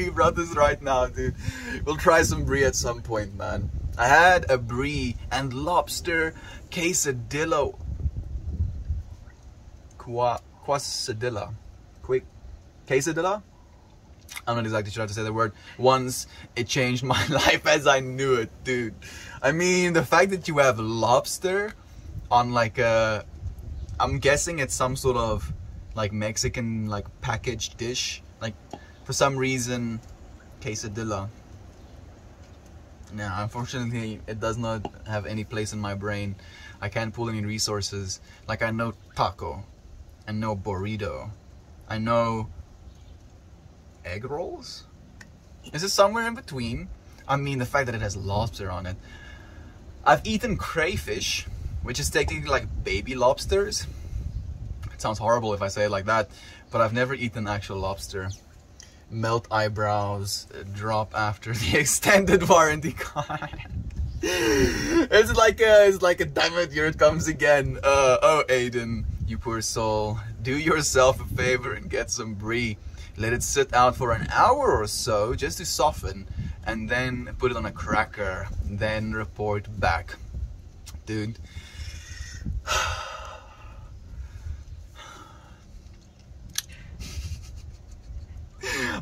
brothers right now, dude. We'll try some brie at some point, man. I had a brie and lobster quesadilla. quesadilla. I'm not exactly sure how to say the word. Once, it changed my life as I knew it, dude. I mean, the fact that you have lobster on like a, I'm guessing it's some sort of like Mexican like packaged dish. Like for some reason, quesadilla. Now, unfortunately, it does not have any place in my brain. I can't pull any resources. Like I know taco, I know burrito, I know egg rolls? Is it somewhere in between? I mean, the fact that it has lobster on it. I've eaten crayfish, which is technically like baby lobsters. It sounds horrible if I say it like that, but I've never eaten actual lobster. Melt eyebrows, drop after the extended warranty card. It's like a damn it, here it comes again. Oh Aiden, you poor soul, do yourself a favor and get some brie. Let it sit out for an hour or so just to soften, and then put it on a cracker, then report back. Dude.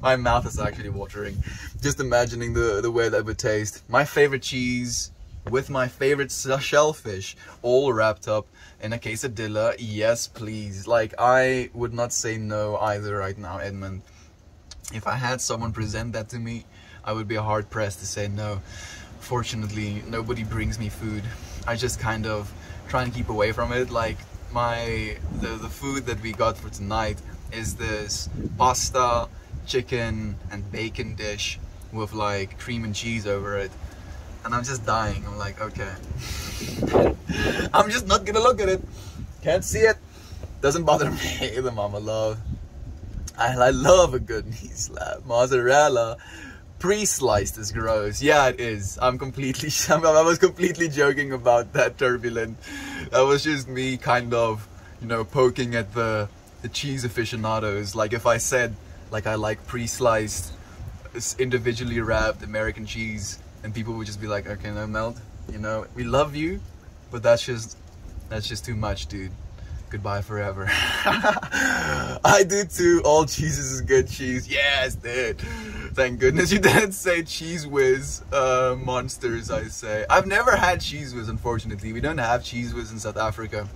My mouth is actually watering. Just imagining the way that would taste. My favorite cheese with my favorite shellfish all wrapped up in a quesadilla. Yes, please. Like, I would not say no either right now, Edmund. If I had someone present that to me, I would be hard pressed to say no. Fortunately, nobody brings me food. I just kind of try and keep away from it. Like, the food that we got for tonight is this pasta, chicken and bacon dish with like cream and cheese over it, and I'm just dying. I'm like, okay. I'm just not gonna look at it. Can't see it. Doesn't bother me. The mama love. I love a good knee slap. Mozzarella pre-sliced is gross. Yeah, it is. I was completely joking about that, Turbulent. That was just me kind of, you know, poking at the cheese aficionados. Like if I said like I like pre-sliced, individually wrapped American cheese, and people would just be like, okay, no, Meld, you know, we love you, but that's just too much, dude. Goodbye forever. I do too. All cheeses is good cheese. Yes, dude. Thank goodness you didn't say Cheese Whiz monsters, I say. I've never had Cheese Whiz, unfortunately. We don't have Cheese Whiz in South Africa.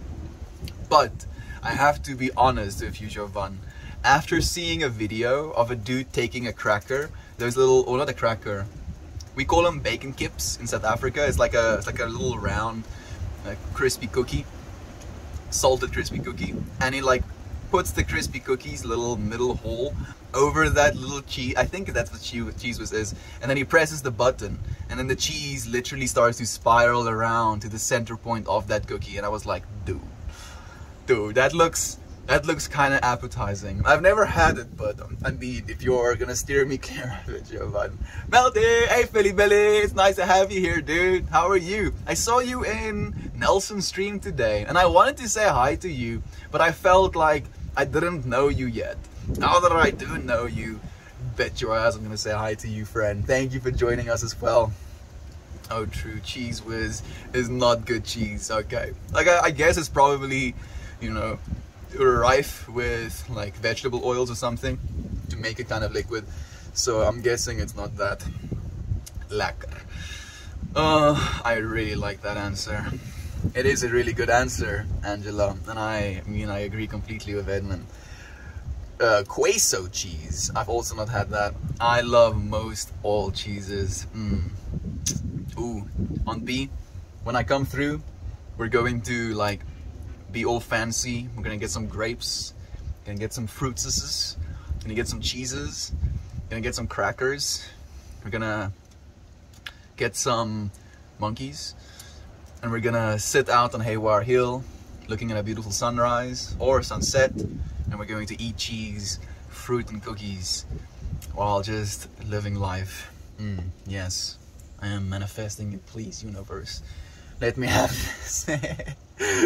But I have to be honest to Future Van. After seeing a video of a dude taking a cracker, there's little, or not a cracker, we call them bacon kips in South Africa. It's like a little round, crispy cookie, salted crispy cookie, and he like puts the crispy cookie's little middle hole over that little cheese. I think that's what Cheese Whiz is. And then he presses the button, and then the cheese literally starts to spiral around to the center point of that cookie. And I was like, dude, that looks kind of appetizing. I've never had it, but I mean, if you're gonna steer me clear of it, Jovan. Melody, hey Philly Billy, it's nice to have you here, dude. How are you? I saw you in Nelson's stream today, and I wanted to say hi to you, but I felt like I didn't know you yet. Now that I do know you, bet your ass I'm gonna say hi to you, friend. Thank you for joining us as well. Oh, true. Cheese Whiz is not good cheese. Okay, like I guess it's probably, you know, rife with like vegetable oils or something to make it kind of liquid, so I'm guessing it's not that lekker. I really like that answer. It is a really good answer, Angela, and I mean I agree completely with Edmund. Queso cheese, I've also not had that. I love most all cheeses. Ooh, on B, when I come through, we're going to like be all fancy. We're gonna get some grapes, gonna get some fruitses, gonna get some cheeses, gonna get some crackers, we're gonna get some monkeys, and we're gonna sit out on Haywire Hill looking at a beautiful sunrise or sunset, and we're going to eat cheese, fruit and cookies while just living life. Yes, I am manifesting it. Please, universe, let me have this.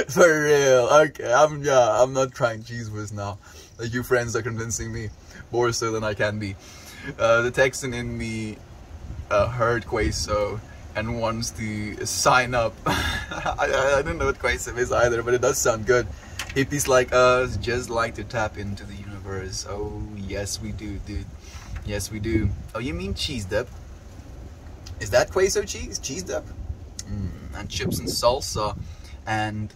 For real. Okay, I'm not trying Cheese Whiz now. Like, you friends are convincing me more so than I can be. The Texan in me heard Queso and wants to sign up. I don't know what Queso is either, but it does sound good. Hippies like us just like to tap into the universe. universe. Oh, yes we do, dude. Yes we do. Oh, you mean cheese dip? Is that queso cheese? Cheese dip? And chips and salsa and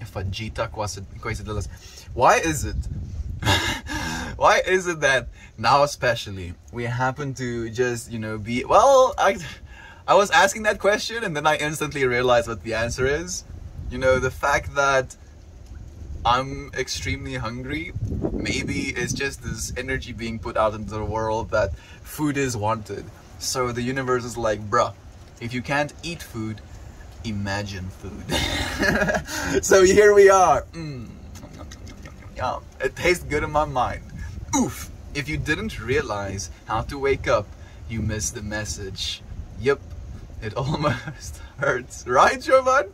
fajita quesadillas. Why is it? Why is it that now especially we happen to just, you know, be... Well, I was asking that question and then I instantly realized what the answer is. You know, the fact that I'm extremely hungry, maybe it's just this energy being put out into the world that food is wanted. So the universe is like, bruh, if you can't eat food, imagine food. So here we are. It tastes good in my mind. Oof. If you didn't realize how to wake up, you missed the message. Yep, it almost hurts, right, Jovan?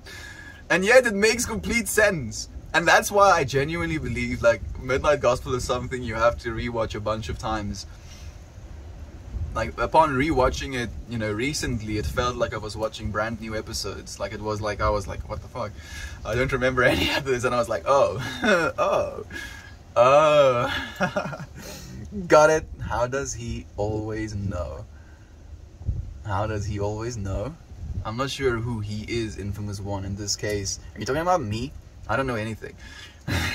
And yet it makes complete sense. And that's why I genuinely believe like Midnight Gospel is something you have to rewatch a bunch of times. Like upon rewatching it, you know, recently, it felt like I was watching brand new episodes. Like it was like, I was like, what the fuck? I don't remember any of this. And I was like, oh, got it. How does he always know? How does he always know? I'm not sure who he is, Infamous One, in this case. Are you talking about me? I don't know anything.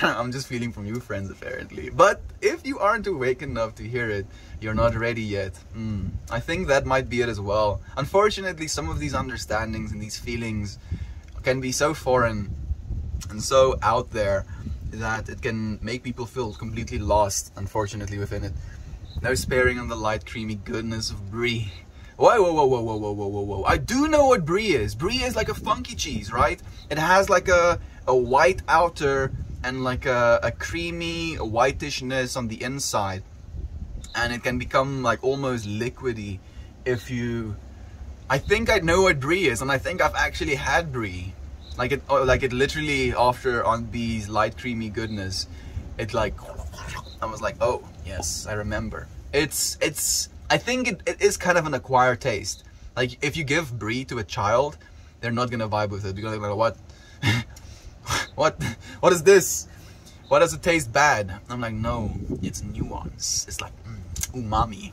I'm just feeling from you friends, apparently. But if you aren't awake enough to hear it, you're not ready yet. I think that might be it as well. Unfortunately, some of these understandings and these feelings can be so foreign and so out there that it can make people feel completely lost, unfortunately, within it. No sparing on the light, creamy goodness of brie. Whoa. I do know what brie is. Brie is like a funky cheese, right? It has like a white outer and like a creamy whitishness on the inside. And it can become like almost liquidy if you... I think I know what brie is, and I think I've actually had brie. Like it literally, after on B's light creamy goodness, it like... I was like, oh, yes, I remember. I think it is kind of an acquired taste. Like, if you give brie to a child, they're not gonna vibe with it. They're gonna be like, what? What is this? Why does it taste bad? I'm like, no, it's nuance. It's like umami.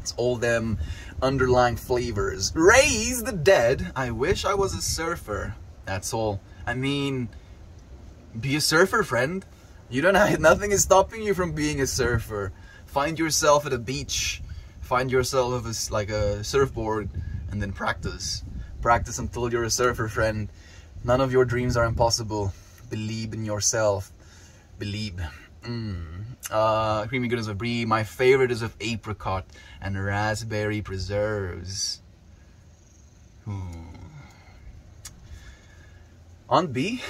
It's all them underlying flavors. Raise the dead. I wish I was a surfer. That's all. I mean, be a surfer, friend. You don't have... Nothing is stopping you from being a surfer. Find yourself at a beach. Find yourself with like a surfboard and then practice. Practice until you're a surfer, friend. None of your dreams are impossible. Believe in yourself. Believe. Creamy goodness of brie. My favorite is of apricot and raspberry preserves. Aunt B?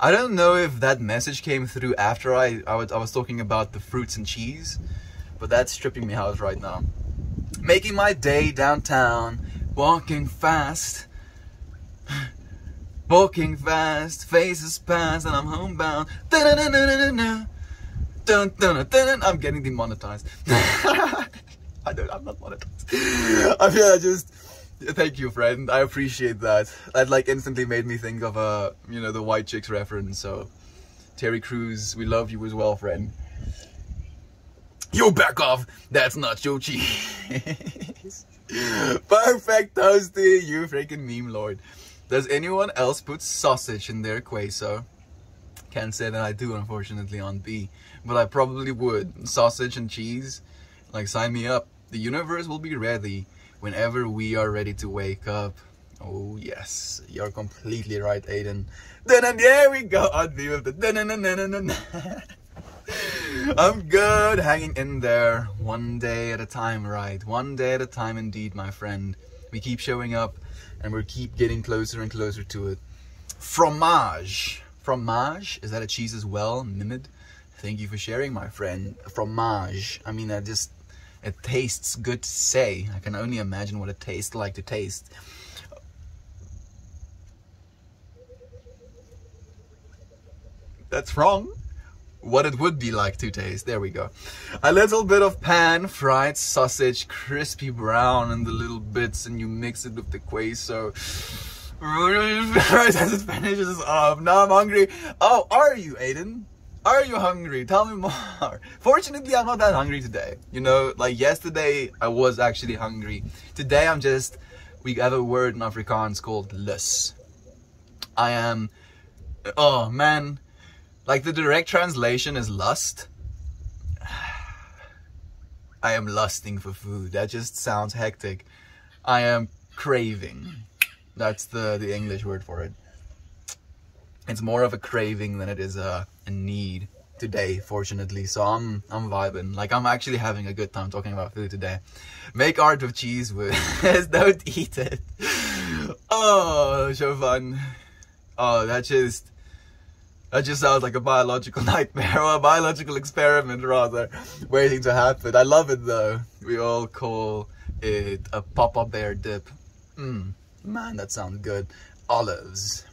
I don't know if that message came through after I was talking about the fruits and cheese, but that's tripping me out right now. Making my day downtown, walking fast, faces past, and I'm homebound. I'm getting demonetized. I'm not monetized. I feel I just... Thank you, friend. I appreciate that. That like instantly made me think of you know, the White Chicks reference. So, Terry Crews, we love you as well, friend. Yo, back off. That's not your cheese. Perfect toasty, you freaking meme lord. Does anyone else put sausage in their queso? Can't say that I do, unfortunately, on B. But I probably would. Sausage and cheese. Like, sign me up. The universe will be ready whenever we are ready to wake up. Oh yes, you're completely right, Aiden. There we go. On B with the I'm good, hanging in there, one day at a time, right? One day at a time indeed, my friend. We keep showing up and we keep getting closer and closer to it. Fromage. Fromage? Is that a cheese as well? Mimid? Thank you for sharing, my friend. Fromage. I mean, it tastes good to say. I can only imagine what it tastes like to taste. That's wrong. What it would be like to taste. There we go. A little bit of pan-fried sausage, crispy brown in the little bits, and you mix it with the queso. Right as it finishes off. Now I'm hungry. Oh, are you, Aiden? Are you hungry? Tell me more. Fortunately, I'm not that hungry today. You know, like yesterday, I was actually hungry. Today, we have a word in Afrikaans called lus. I am, oh man, like the direct translation is lust. I am lusting for food. That just sounds hectic. I am craving. That's the English word for it. It's more of a craving than it is a need today, fortunately. So I'm vibing. Like, I'm actually having a good time talking about food today. Make art with cheese with don't eat it. Oh, so fun. Oh, that just sounds like a biological nightmare, or a biological experiment rather, waiting to happen. I love it though. We all call it a Papa Bear dip. Man, that sounds good. Olives.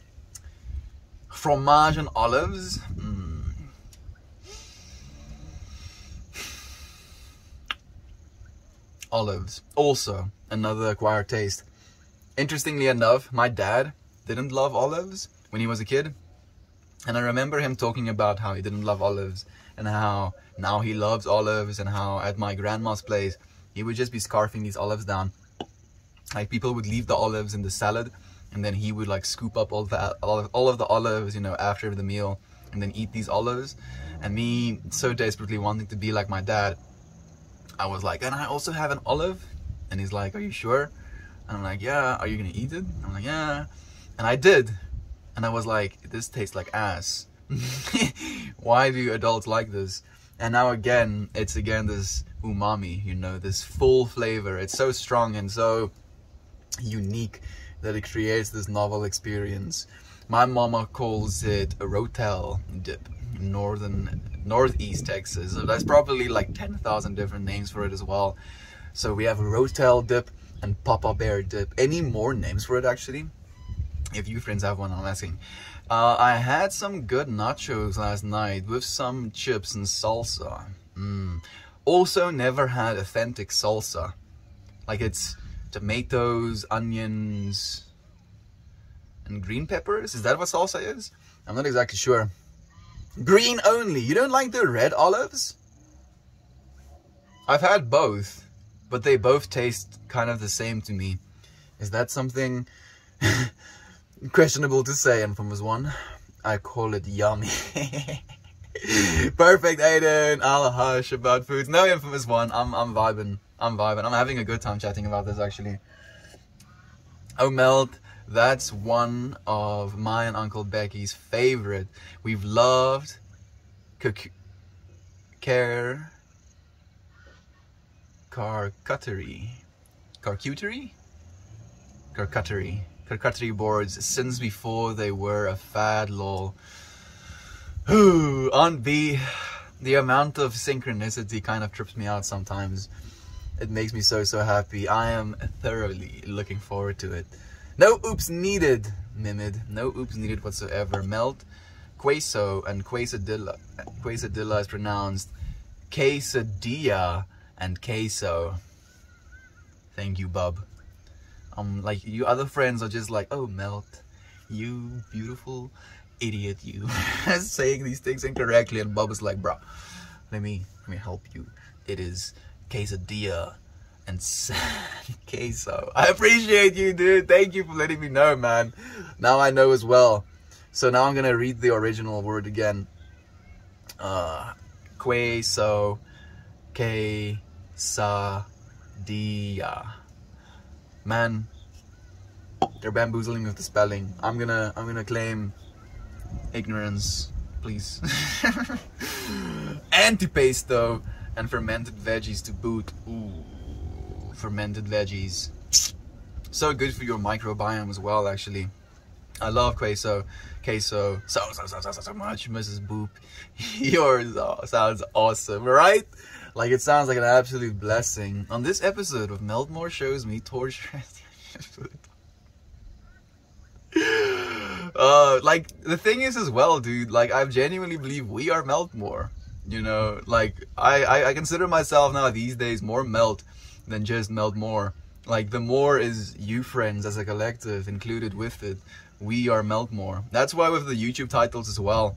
Fromage and olives. Olives. Also, another acquired taste. Interestingly enough, my dad didn't love olives when he was a kid. And I remember him talking about how he didn't love olives and how now he loves olives, and how at my grandma's place, he would just be scarfing these olives down. Like, people would leave the olives in the salad, and then he would like scoop up all of the olives, you know, after the meal, and then eat these olives. And me so desperately wanting to be like my dad, I was like, "Can I also have an olive?" And he's like, "Are you sure?" And I'm like, "Yeah." "Are you gonna eat it?" I'm like, "Yeah." And I did. And I was like, this tastes like ass. Why do adults like this? And now again, it's this umami, you know, this full flavor. It's so strong and so unique that it creates this novel experience. My mama calls it a rotel dip in northeast Texas. So there's probably like 10,000 different names for it as well. So we have a rotel dip and Papa Bear dip. Any more names for it actually? If you friends have one, I'm asking. I had some good nachos last night with some chips and salsa. Also never had authentic salsa. Like, it's tomatoes, onions, and green peppers. Is that what salsa is? I'm not exactly sure. Green only. You don't like the red olives? I've had both, but they both taste kind of the same to me. Is that something questionable to say, Infamous One? I call it yummy. Perfect, Aiden. I'll hush about foods. No, Infamous One. I'm vibing. I'm having a good time chatting about this actually. Oh, Melt. That's one of my and Uncle Becky's favorite. We've loved charcuterie boards since before they were a fad, lol. Aunt B, the amount of synchronicity kind of trips me out sometimes. It makes me so happy. I am thoroughly looking forward to it. No oops needed, Mimid. No oops needed whatsoever. Melt, queso, and quesadilla. Quesadilla is pronounced quesadilla and queso. Thank you, bub. Like, you other friends are just like, oh, Melt, you beautiful idiot, you saying these things incorrectly, and Bub is like, bro, let me help you. It is quesadilla and queso. I appreciate you, dude. Thank you for letting me know, man. Now I know as well. So now I'm gonna read the original word again. Queso, quesadilla. Man, they're bamboozling with the spelling. I'm gonna claim ignorance, please. Antipasto and fermented veggies to boot. Ooh, fermented veggies. So good for your microbiome as well, actually. I love queso so much, Mrs. Boop. Yours sounds awesome, right? Like, it sounds like an absolute blessing. On this episode of Meltmore Shows Me Torture. Like, the thing is as well, dude, like, I genuinely believe we are Meltmore. You know, like, I consider myself now these days more Melt than just Meltmore. Like, the more is you friends as a collective included with it. We are Meltmore. That's why with the YouTube titles as well,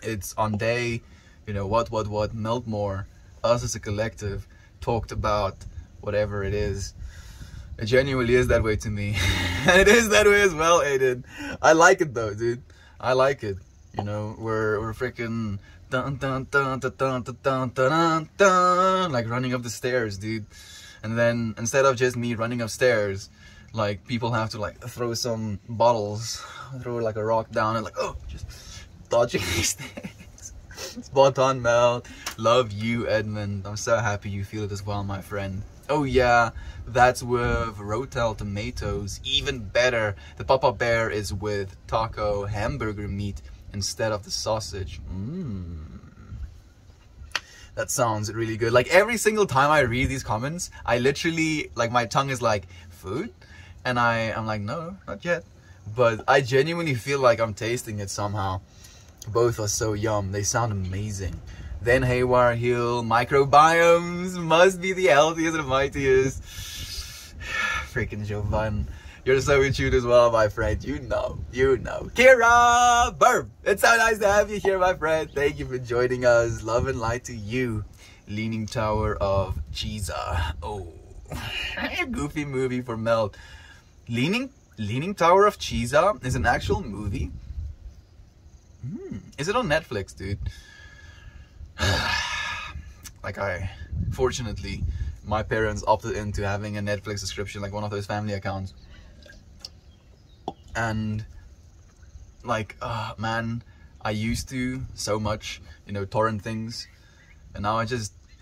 It's on day, you know, what, melt more. Us as a collective talked about whatever it is. It genuinely is that way to me. And it is that way as well, Aiden. I like it though, dude. I like it. You know, we're freaking dun dun dun dun dun dun dun dun dun, like running up the stairs, dude. And then instead of just me running upstairs, like people have to like throw some bottles, throw like a rock down and like, oh, just dodging these things. Spot on, Mel. Love you, Edmund. I'm so happy you feel it as well, my friend. Oh yeah, that's with Rotel tomatoes. Even better, the Papa Bear is with taco hamburger meat instead of the sausage. That sounds really good. Like every single time I read these comments, I literally, like my tongue is like, food? And I'm like, no, not yet. But I genuinely feel like I'm tasting it somehow. Both are so yum. They sound amazing. Then Haywire Hill, microbiomes must be the healthiest and mightiest. Freaking Jovan. You're so in tune as well, my friend. You know. Kira! Burp! It's so nice to have you here, my friend. Thank you for joining us. Love and light to you. Leaning Tower of Giza. Oh. Goofy movie for Mel. Leaning Tower of Giza is an actual movie? Is it on Netflix, dude? Like fortunately, my parents opted into having a Netflix subscription, like one of those family accounts. And like, man, I used to so much, you know, torrent things. And now I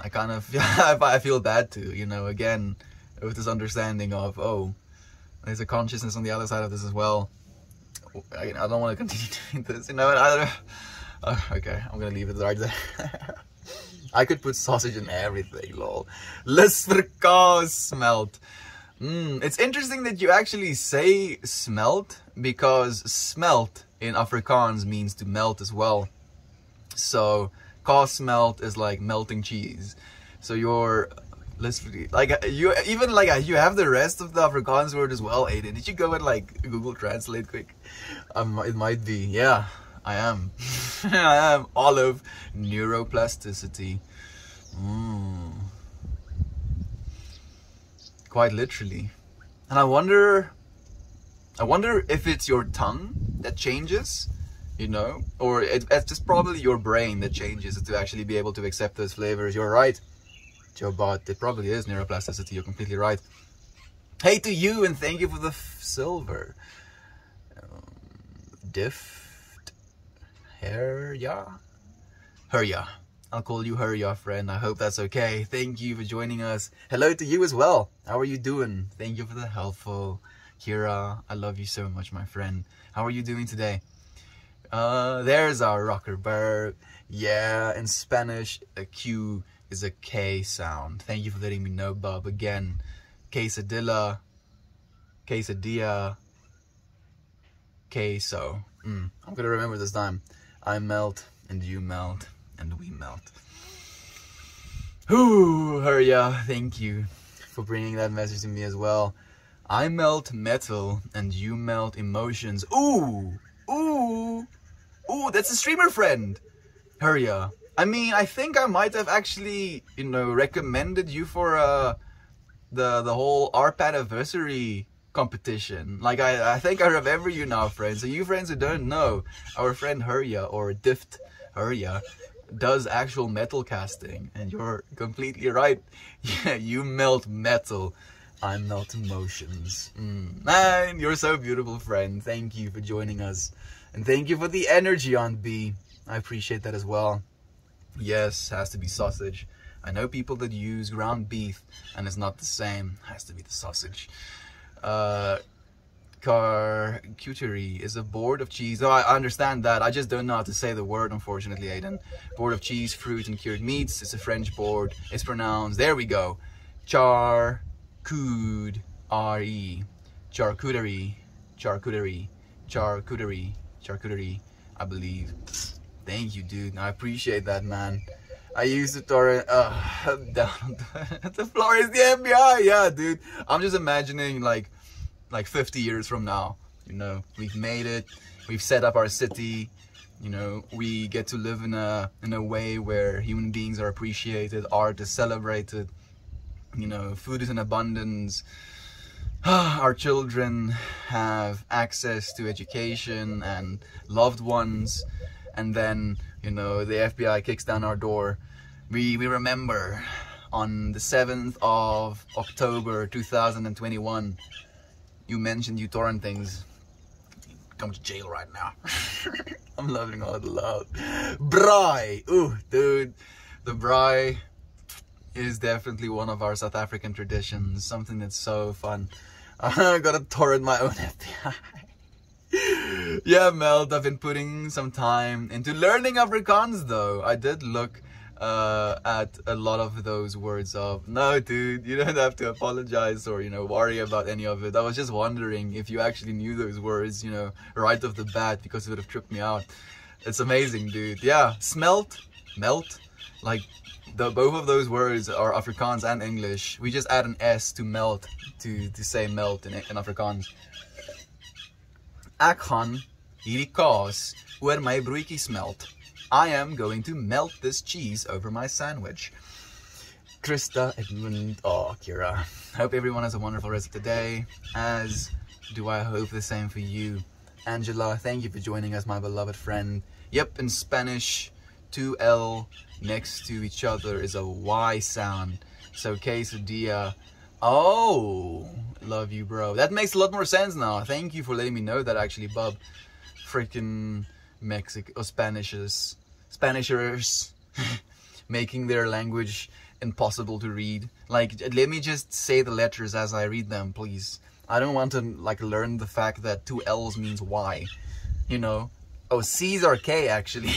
kind of, I feel bad too, you know, again, with this understanding of, oh, there's a consciousness on the other side of this as well. I don't want to continue doing this, you know, and okay, I'm gonna leave it right there. I could put sausage in everything, lol. Lesverka smelt. It's interesting that you actually say smelt, because smelt in Afrikaans means to melt as well. So, ka smelt is like melting cheese. So you're, like, you have the rest of the Afrikaans word as well, Aiden. Did you go and like Google Translate quick? It might be, yeah. I am. I am. Olive. Neuroplasticity. Quite literally. And I wonder if it's your tongue that changes, you know? Or it's just probably your brain that changes to actually be able to accept those flavors. You're right, Joe Bot. It probably is neuroplasticity. You're completely right. Hey to you, and thank you for the silver. Herya? I'll call you Herya, friend. I hope that's okay. Thank you for joining us. Hello to you as well. How are you doing? Thank you for the helpful. Kira, I love you so much, my friend. How are you doing today? There's our Rockerberg. Yeah, in Spanish, a Q is a K sound. Thank you for letting me know, Bob. Again, quesadilla, quesadilla, queso. I'm gonna remember this time. I melt, and you melt, and we melt. Ooh, Hurya, thank you for bringing that message to me as well. I melt metal, and you melt emotions. Ooh, that's a streamer friend. Hurya. I mean, I think I might have actually, you know, recommended you for the whole ARP anniversary competition. Like, I think I remember you now, friends. So you friends who don't know, our friend Hurya, or Dift Hurya, does actual metal casting, and you're completely right. Yeah, you melt metal, I melt emotions. Man, you're so beautiful, friend. Thank you for joining us, and thank you for the energy on B. I appreciate that as well. Yes, has to be sausage. I know people that use ground beef and it's not the same. Has to be the sausage. Charcuterie is a board of cheese. Oh, I understand that. I just don't know how to say the word, unfortunately, Aiden. Board of cheese, fruit, and cured meats. It's a French board. It's pronounced, there we go, charcuterie. Charcuterie. Charcuterie. Charcuterie. Charcuterie, I believe. Thank you, dude. I appreciate that, man. I used to torrent down the floor is the FBI. Yeah, dude. I'm just imagining like 50 years from now, you know, we've made it, we've set up our city, You know, we get to live in a way where human beings are appreciated, art is celebrated, you know, food is in abundance. Our children have access to education and loved ones, and then, you know, the FBI kicks down our door. We remember on the 7th of October 2021, you mentioned you torrent things. Come to jail right now. I'm loving all the love. Braai! Ooh, dude, the braai is definitely one of our South African traditions, something that's so fun. I gotta torrent my own FBI. Yeah, Meld, I've been putting some time into learning Afrikaans though. I did look at a lot of those words of, no dude, you don't have to apologize or, you know, worry about any of it. I was just wondering if you actually knew those words, you know, right off the bat, because it would have tripped me out. It's amazing, dude. Yeah, smelt, melt, like both of those words are Afrikaans and English. We just add an S to melt, to say melt in Afrikaans. Ek gaan hierdie kaas oor my broodjie smelt. I am going to melt this cheese over my sandwich. Krista, Edmund, oh, Kira. Hope everyone has a wonderful rest of the day, as do I hope the same for you. Angela, thank you for joining us, my beloved friend. Yep, in Spanish, 2L next to each other is a Y sound. So quesadilla. Oh, love you, bro. That makes a lot more sense now. Thank you for letting me know that, actually, bub. Freaking Mexican or Spanishers making their language impossible to read. Like, let me just say the letters as I read them, please. I don't want to, like, learn the fact that 2 L's means Y, you know. Oh, C's are K, actually.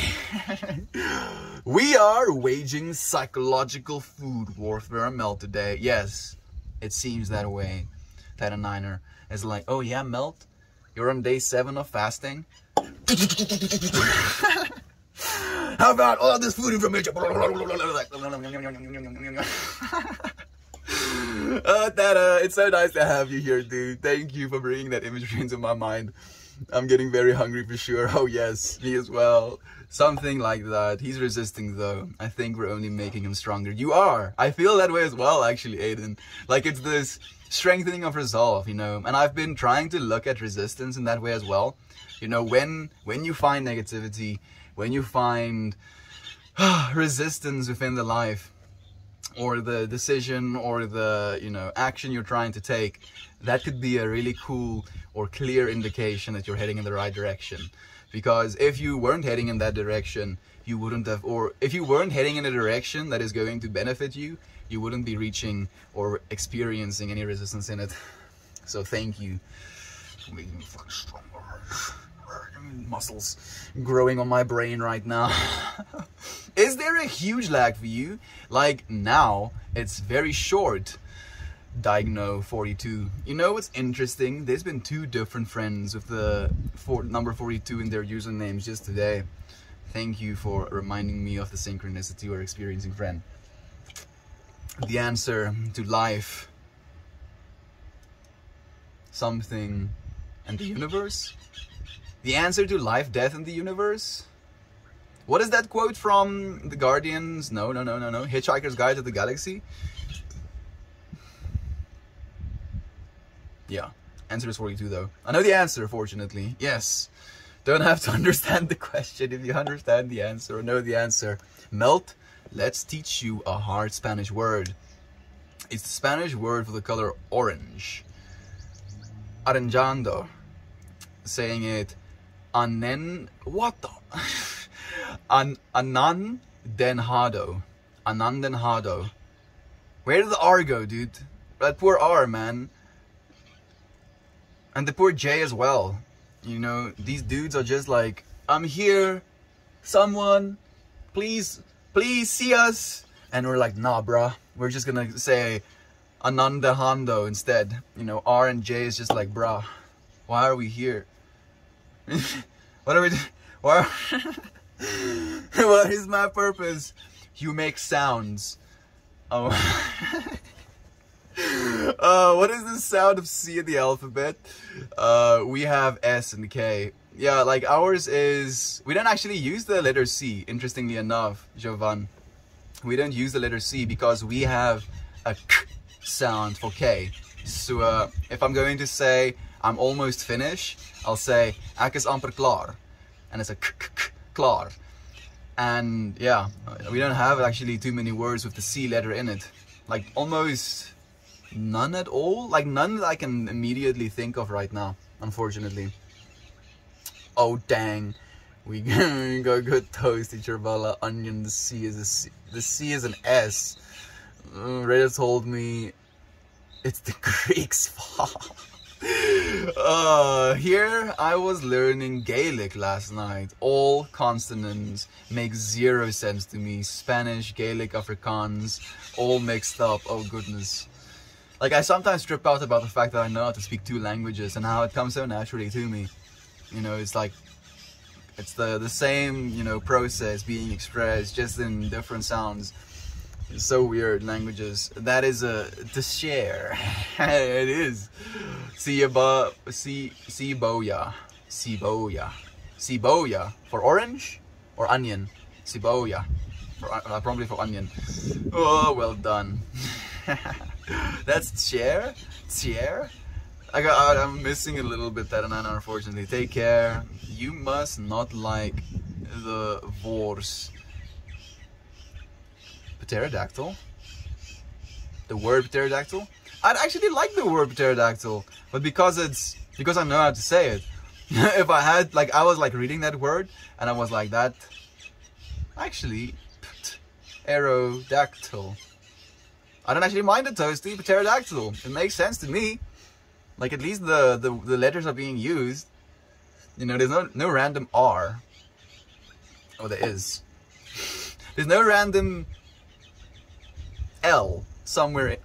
We are waging psychological food warfare, Mel, today. Yes, it seems that way. That a niner is like, oh yeah, Melt, you're on day 7 of fasting. How about all this food information? It's so nice to have you here, dude. Thank you for bringing that imagery into my mind. I'm getting very hungry for sure. Oh yes, me as well. Something like that. He's resisting though. I think we're only making him stronger. You are. I feel that way as well, actually, Aiden. Like, it's this strengthening of resolve, you know. And I've been trying to look at resistance in that way as well. You know, when you find negativity, when you find resistance within the life, or the decision, or the, you know, action you're trying to take, that could be a really cool or clear indication that you're heading in the right direction. Because if you weren't heading in that direction, you wouldn't have, or if you weren't heading in a direction that is going to benefit you, you wouldn't be reaching or experiencing any resistance in it. So thank you for making me fucking stronger. Muscles growing on my brain right now. Is there a huge lag for you? Like, now it's very short. Diagno 42. You know what's interesting? There's been 2 different friends with the number 42 in their usernames just today. Thank you for reminding me of the synchronicity we're experiencing, friend. The answer to life, something, and the universe? The answer to life, death, and the universe? What is that quote from The Guardians? No. Hitchhiker's Guide to the Galaxy? Yeah. Answer is 42 though. I know the answer, fortunately. Yes. Don't have to understand the question if you understand the answer or know the answer. Melt, let's teach you a hard Spanish word. It's the Spanish word for the color orange. Aranjando. Saying it, what the? Anandenhado. Anandenhado. Where did the R go, dude? That poor R, man. And the poor J as well. You know, these dudes are just like, I'm here, someone, please see us. And we're like, nah, bruh. We're just gonna say Anandahando instead. You know, R and J is just like, bruh, why are we here? What are we doing? What is my purpose? You make sounds. Oh. What is the sound of C in the alphabet? We have S and K. Yeah, like ours is, we don't actually use the letter C, interestingly enough, Jovan. We don't use the letter C because we have a K sound for K. So if I'm going to say I'm almost finished, I'll say ek is amper klaar. And it's a K, K, K, klaar. And yeah, we don't have actually too many words with the C letter in it. Like almost none at all. Like none that I can immediately think of right now, unfortunately. Oh dang, we go good toast, teacher Bala, onion, the C is a C. The C is an S. Reddit told me it's the Greeks' fault. Here I was learning Gaelic last night. All consonants make 0 sense to me. Spanish, Gaelic, Afrikaans, all mixed up. Oh goodness. Like I sometimes trip out about the fact that I know how to speak 2 languages and how it comes so naturally to me. You know, it's like, it's the same, you know, process being expressed, just in different sounds. It's so weird, languages. That is to share. It is. Siboya. Siboya. For orange or onion? Siboya. Probably for onion. Oh, well done. That's chair? Chair? I'm missing a little bit that, and unfortunately. Take care. You must not like the wors. Pterodactyl? The word pterodactyl? I'd actually like the word pterodactyl, but because I know how to say it. If I had, like, I was like reading that word, and I was like, that, actually, aerodactyl. I don't actually mind the toasty, but pterodactyl. It makes sense to me. Like, at least the letters are being used. You know, there's no random R. Oh, there is. There's no random L somewhere.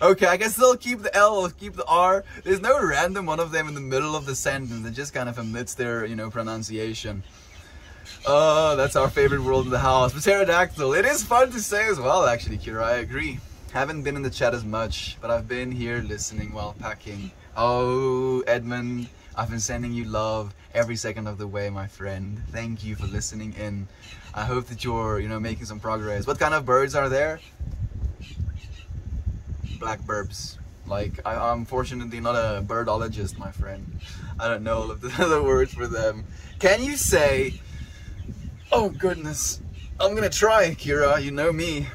Okay, I can still keep the L, keep the R. There's no random one of them in the middle of the sentence. It just kind of omits their, you know, pronunciation. That's our favorite word in the house. Pterodactyl. It is fun to say as well, actually, Kira. I agree. Haven't been in the chat as much, but I've been here listening while packing. Oh, Edmund, I've been sending you love every second of the way, my friend. Thank you for listening in. I hope that you're, you know, making some progress. What kind of birds are there? Blackbirds. Like, I'm unfortunately not a birdologist, my friend. I don't know all of the other words for them. Can you say, oh goodness, I'm gonna try, Kira, you know me.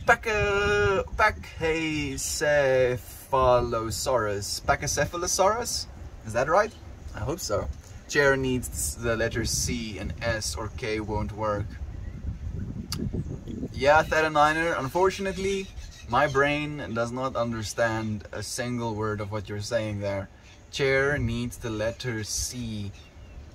Pachycephalosaurus. Is that right? I hope so. Chair needs the letter C, and S or K won't work. Yeah, Theraniner, unfortunately, my brain does not understand a single word of what you're saying there. Chair needs the letter C,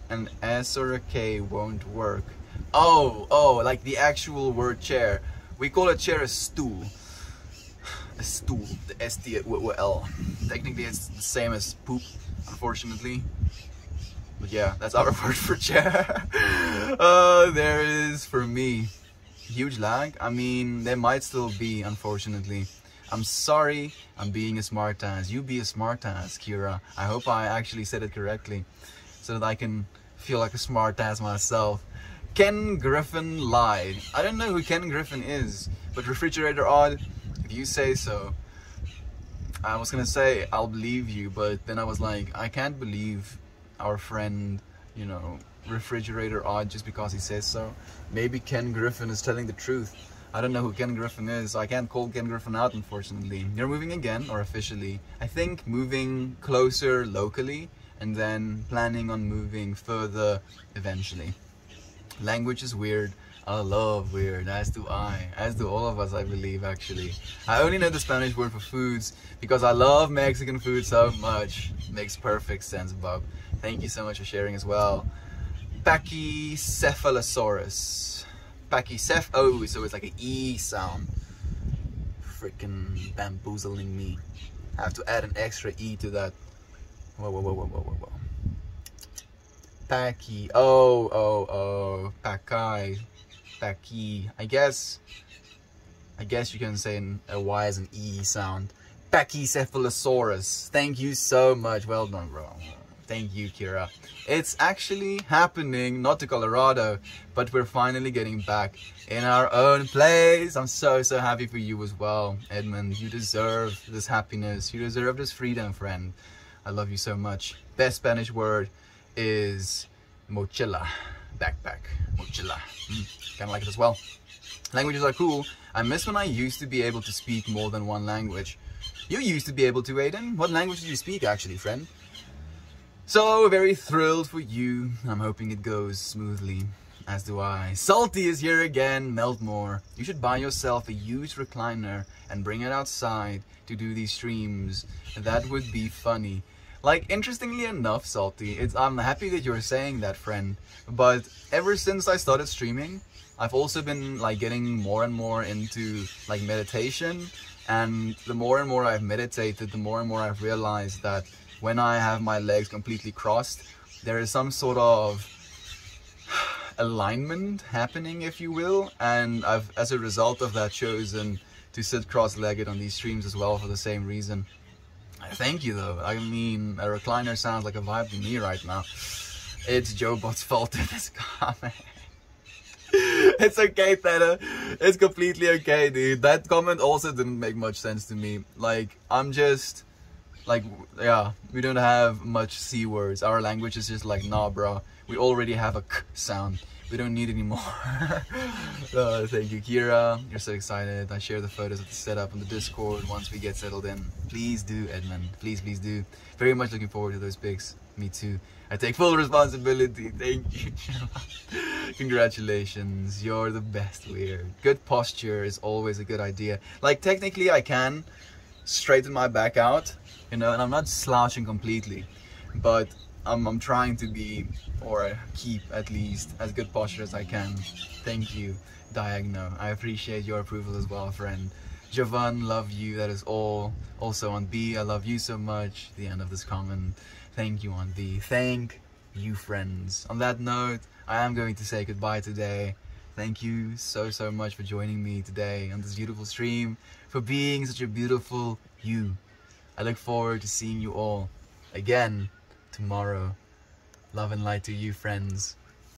an S or a K won't work. Oh, like the actual word chair. We call a chair a stool. A stool, the S-T-O-L. Technically it's the same as poop, unfortunately. But yeah, that's our word for chair. There is, for me, huge lag. I mean, there might still be, unfortunately. I'm sorry, I'm being a smartass. You be a smartass, Kira. I hope I actually said it correctly, so that I can feel like a smartass myself. Ken Griffin lied. I don't know who Ken Griffin is, but Refrigerator Odd, if you say so. I was gonna say, I'll believe you, but then I was like, I can't believe our friend, you know, Refrigerator Odd just because he says so. Maybe Ken Griffin is telling the truth. I don't know who Ken Griffin is, so I can't call Ken Griffin out, unfortunately. You're moving again, or officially? I think moving closer locally, and then planning on moving further eventually. Language is weird. I love weird, as do I. As do all of us, I believe, actually. I only know the Spanish word for foods because I love Mexican food so much. Makes perfect sense, Bob. Thank you so much for sharing as well. Pachycephalosaurus. Oh, so it's like an E sound. Freaking bamboozling me. I have to add an extra E to that. Whoa. Pachy. Oh. Pachy. I guess you can say a Y as an E sound. Pachycephalosaurus. Thank you so much. Well done, bro. Thank you, Kira. It's actually happening, not to Colorado, but we're finally getting back in our own place. I'm so happy for you as well, Edmund. You deserve this happiness. You deserve this freedom, friend. I love you so much. Best Spanish word is mochila, backpack, mochila. Kind of like it as well. Languages are cool. I miss when I used to be able to speak more than one language. You used to be able to, Aiden. What language did you speak, actually, friend? So, very thrilled for you. I'm hoping it goes smoothly, as do I. Salty is here again. Meltmore. You should buy yourself a huge recliner and bring it outside to do these streams. That would be funny. Like, interestingly enough, Salty, I'm happy that you're saying that, friend. But ever since I started streaming, I've also been like getting more and more into like meditation. And the more and more I've meditated, the more and more I've realized that when I have my legs completely crossed, there is some sort of alignment happening, if you will. And I've, as a result of that, chosen to sit cross-legged on these streams as well for the same reason. Thank you, though. I mean, a recliner sounds like a vibe to me right now. It's JoeBot's fault in this comment. It's okay, Theta. It's completely okay, dude. That comment also didn't make much sense to me. Like, I'm just... like, yeah, we don't have much C words. Our language is just like, nah, bro. We already have a K sound. We don't need any more. Thank you, Kira. You're so excited. I share the photos of the setup on the Discord once we get settled in. Please do, Edmund. Please do. Very much looking forward to those pics. Me too. I take full responsibility. Thank you. Congratulations. You're the best, Weird. Good posture is always a good idea. Like, technically, I can straighten my back out, you know, and I'm not slouching completely, but I'm trying to be, or keep at least, as good posture as I can. Thank you, Diagno. I appreciate your approval as well, friend. Javan, love you. That is all. Also on B, I love you so much. The end of this comment. Thank you on B. Thank you, friends. On that note, I am going to say goodbye today. Thank you so much for joining me today on this beautiful stream, for being such a beautiful you. I look forward to seeing you all again tomorrow. Love and light to you, friends.